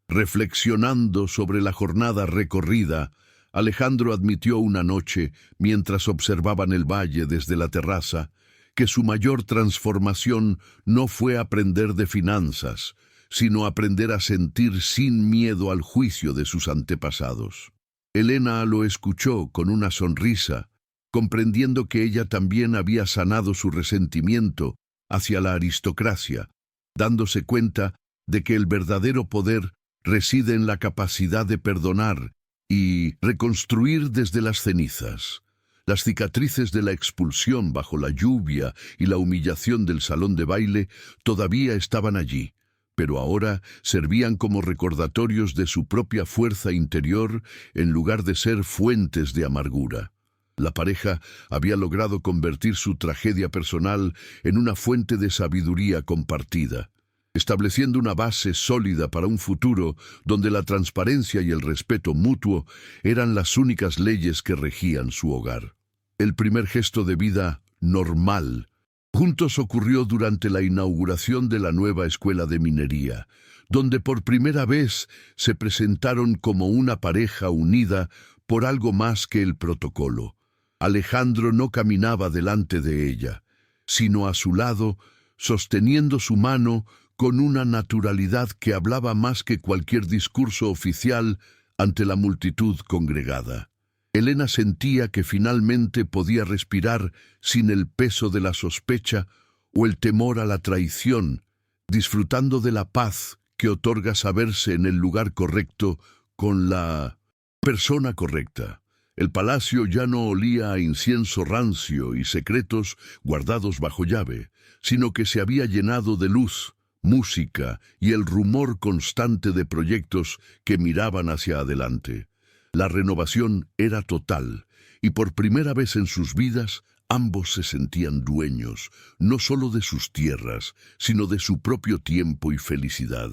Reflexionando sobre la jornada recorrida, Alejandro admitió una noche, mientras observaban el valle desde la terraza, que su mayor transformación no fue aprender de finanzas, sino aprender a sentir sin miedo al juicio de sus antepasados. Elena lo escuchó con una sonrisa, comprendiendo que ella también había sanado su resentimiento hacia la aristocracia, dándose cuenta de que el verdadero poder reside en la capacidad de perdonar y reconstruir desde las cenizas. Las cicatrices de la expulsión bajo la lluvia y la humillación del salón de baile todavía estaban allí, pero ahora servían como recordatorios de su propia fuerza interior en lugar de ser fuentes de amargura. La pareja había logrado convertir su tragedia personal en una fuente de sabiduría compartida, estableciendo una base sólida para un futuro donde la transparencia y el respeto mutuo eran las únicas leyes que regían su hogar. El primer gesto de vida normal juntos ocurrió durante la inauguración de la nueva escuela de minería, donde por primera vez se presentaron como una pareja unida por algo más que el protocolo. Alejandro no caminaba delante de ella, sino a su lado, sosteniendo su mano con una naturalidad que hablaba más que cualquier discurso oficial ante la multitud congregada. Elena sentía que finalmente podía respirar sin el peso de la sospecha o el temor a la traición, disfrutando de la paz que otorga saberse en el lugar correcto con la persona correcta. El palacio ya no olía a incienso rancio y secretos guardados bajo llave, sino que se había llenado de luz, música y el rumor constante de proyectos que miraban hacia adelante. La renovación era total, y por primera vez en sus vidas, ambos se sentían dueños, no solo de sus tierras, sino de su propio tiempo y felicidad.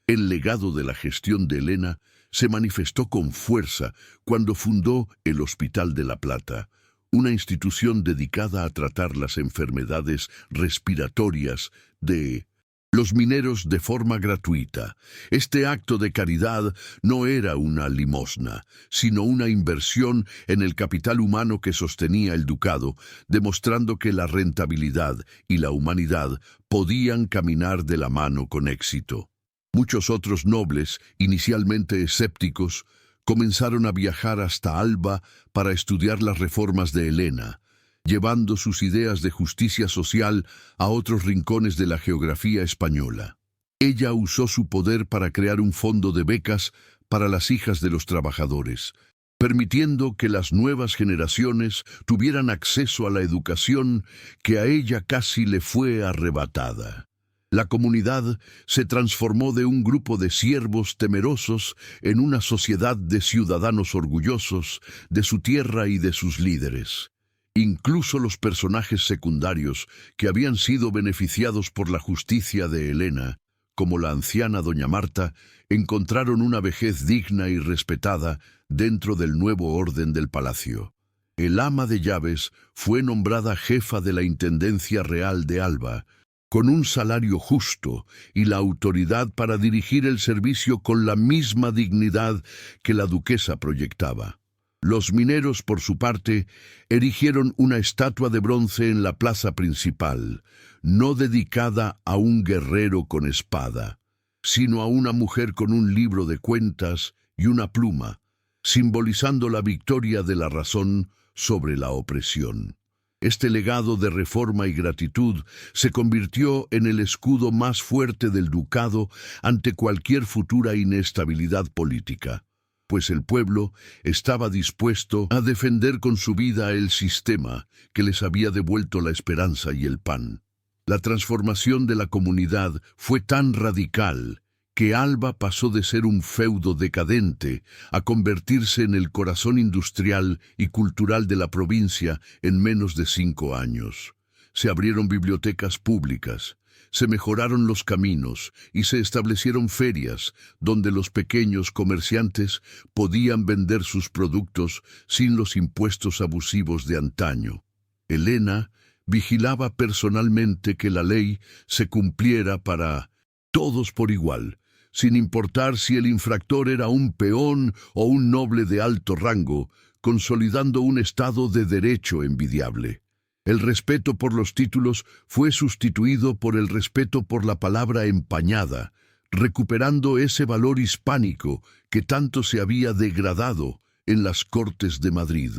El legado de la gestión de Elena se manifestó con fuerza cuando fundó el Hospital de la Plata, una institución dedicada a tratar las enfermedades respiratorias de los mineros de forma gratuita. Este acto de caridad no era una limosna, sino una inversión en el capital humano que sostenía el ducado, demostrando que la rentabilidad y la humanidad podían caminar de la mano con éxito. Muchos otros nobles, inicialmente escépticos, comenzaron a viajar hasta Alba para estudiar las reformas de Elena, llevando sus ideas de justicia social a otros rincones de la geografía española. Ella usó su poder para crear un fondo de becas para las hijas de los trabajadores, permitiendo que las nuevas generaciones tuvieran acceso a la educación que a ella casi le fue arrebatada. La comunidad se transformó de un grupo de siervos temerosos en una sociedad de ciudadanos orgullosos de su tierra y de sus líderes. Incluso los personajes secundarios que habían sido beneficiados por la justicia de Helena, como la anciana doña Marta, encontraron una vejez digna y respetada dentro del nuevo orden del palacio. El ama de llaves fue nombrada jefa de la Intendencia Real de Alba, con un salario justo y la autoridad para dirigir el servicio con la misma dignidad que la duquesa proyectaba. Los mineros, por su parte, erigieron una estatua de bronce en la plaza principal, no dedicada a un guerrero con espada, sino a una mujer con un libro de cuentas y una pluma, simbolizando la victoria de la razón sobre la opresión. Este legado de reforma y gratitud se convirtió en el escudo más fuerte del ducado ante cualquier futura inestabilidad política, pues el pueblo estaba dispuesto a defender con su vida el sistema que les había devuelto la esperanza y el pan. La transformación de la comunidad fue tan radical que Alba pasó de ser un feudo decadente a convertirse en el corazón industrial y cultural de la provincia en menos de 5 años. Se abrieron bibliotecas públicas, se mejoraron los caminos y se establecieron ferias donde los pequeños comerciantes podían vender sus productos sin los impuestos abusivos de antaño. Helena vigilaba personalmente que la ley se cumpliera para todos por igual, sin importar si el infractor era un peón o un noble de alto rango, consolidando un estado de derecho envidiable. El respeto por los títulos fue sustituido por el respeto por la palabra empañada, recuperando ese valor hispánico que tanto se había degradado en las Cortes de Madrid.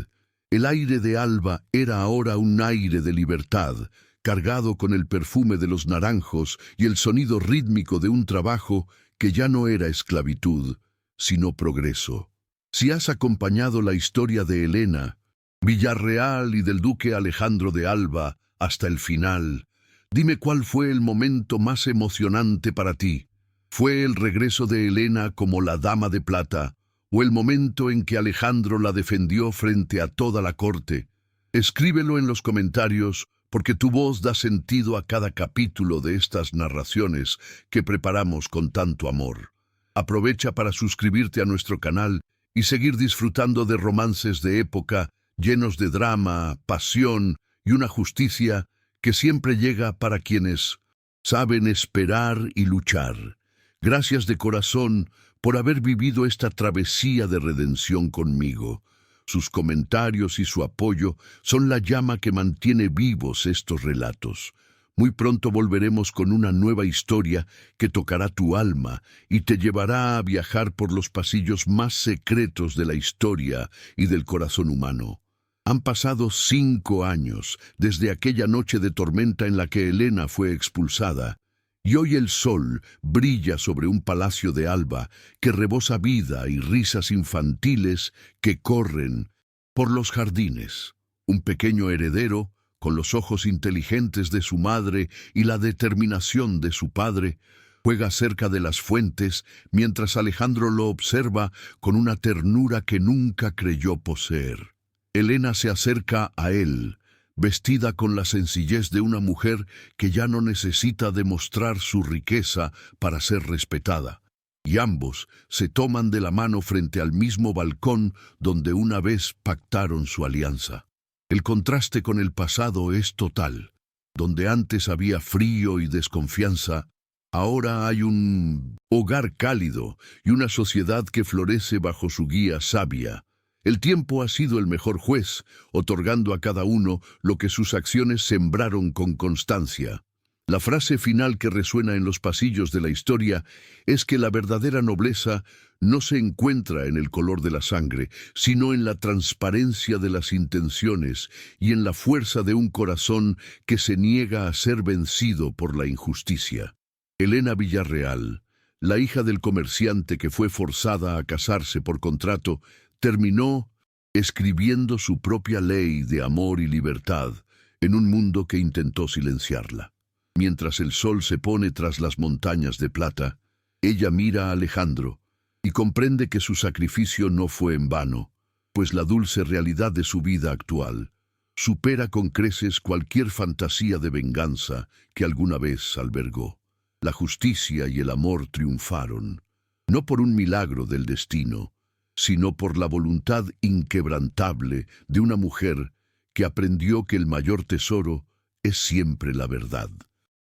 El aire de Alba era ahora un aire de libertad, cargado con el perfume de los naranjos y el sonido rítmico de un trabajo que ya no era esclavitud, sino progreso. Si has acompañado la historia de Helena, Villarreal y del duque Alejandro de Alba hasta el final, dime cuál fue el momento más emocionante para ti. ¿Fue el regreso de Helena como la dama de plata, o el momento en que Alejandro la defendió frente a toda la corte? Escríbelo en los comentarios, porque tu voz da sentido a cada capítulo de estas narraciones que preparamos con tanto amor. Aprovecha para suscribirte a nuestro canal y seguir disfrutando de romances de época llenos de drama, pasión y una justicia que siempre llega para quienes saben esperar y luchar. Gracias de corazón por haber vivido esta travesía de redención conmigo. Sus comentarios y su apoyo son la llama que mantiene vivos estos relatos. Muy pronto volveremos con una nueva historia que tocará tu alma y te llevará a viajar por los pasillos más secretos de la historia y del corazón humano. Han pasado 5 años desde aquella noche de tormenta en la que Helena fue expulsada, y hoy el sol brilla sobre un palacio de Alba que rebosa vida y risas infantiles que corren por los jardines. Un pequeño heredero, con los ojos inteligentes de su madre y la determinación de su padre, juega cerca de las fuentes mientras Alejandro lo observa con una ternura que nunca creyó poseer. Helena se acerca a él, vestida con la sencillez de una mujer que ya no necesita demostrar su riqueza para ser respetada, y ambos se toman de la mano frente al mismo balcón donde una vez pactaron su alianza. El contraste con el pasado es total. Donde antes había frío y desconfianza, ahora hay un hogar cálido y una sociedad que florece bajo su guía sabia. El tiempo ha sido el mejor juez, otorgando a cada uno lo que sus acciones sembraron con constancia. La frase final que resuena en los pasillos de la historia es que la verdadera nobleza no se encuentra en el color de la sangre, sino en la transparencia de las intenciones y en la fuerza de un corazón que se niega a ser vencido por la injusticia. Helena Villarreal, la hija del comerciante que fue forzada a casarse por contrato, terminó escribiendo su propia ley de amor y libertad en un mundo que intentó silenciarla. Mientras el sol se pone tras las montañas de plata, ella mira a Alejandro y comprende que su sacrificio no fue en vano, pues la dulce realidad de su vida actual supera con creces cualquier fantasía de venganza que alguna vez albergó. La justicia y el amor triunfaron, no por un milagro del destino, sino por la voluntad inquebrantable de una mujer que aprendió que el mayor tesoro es siempre la verdad.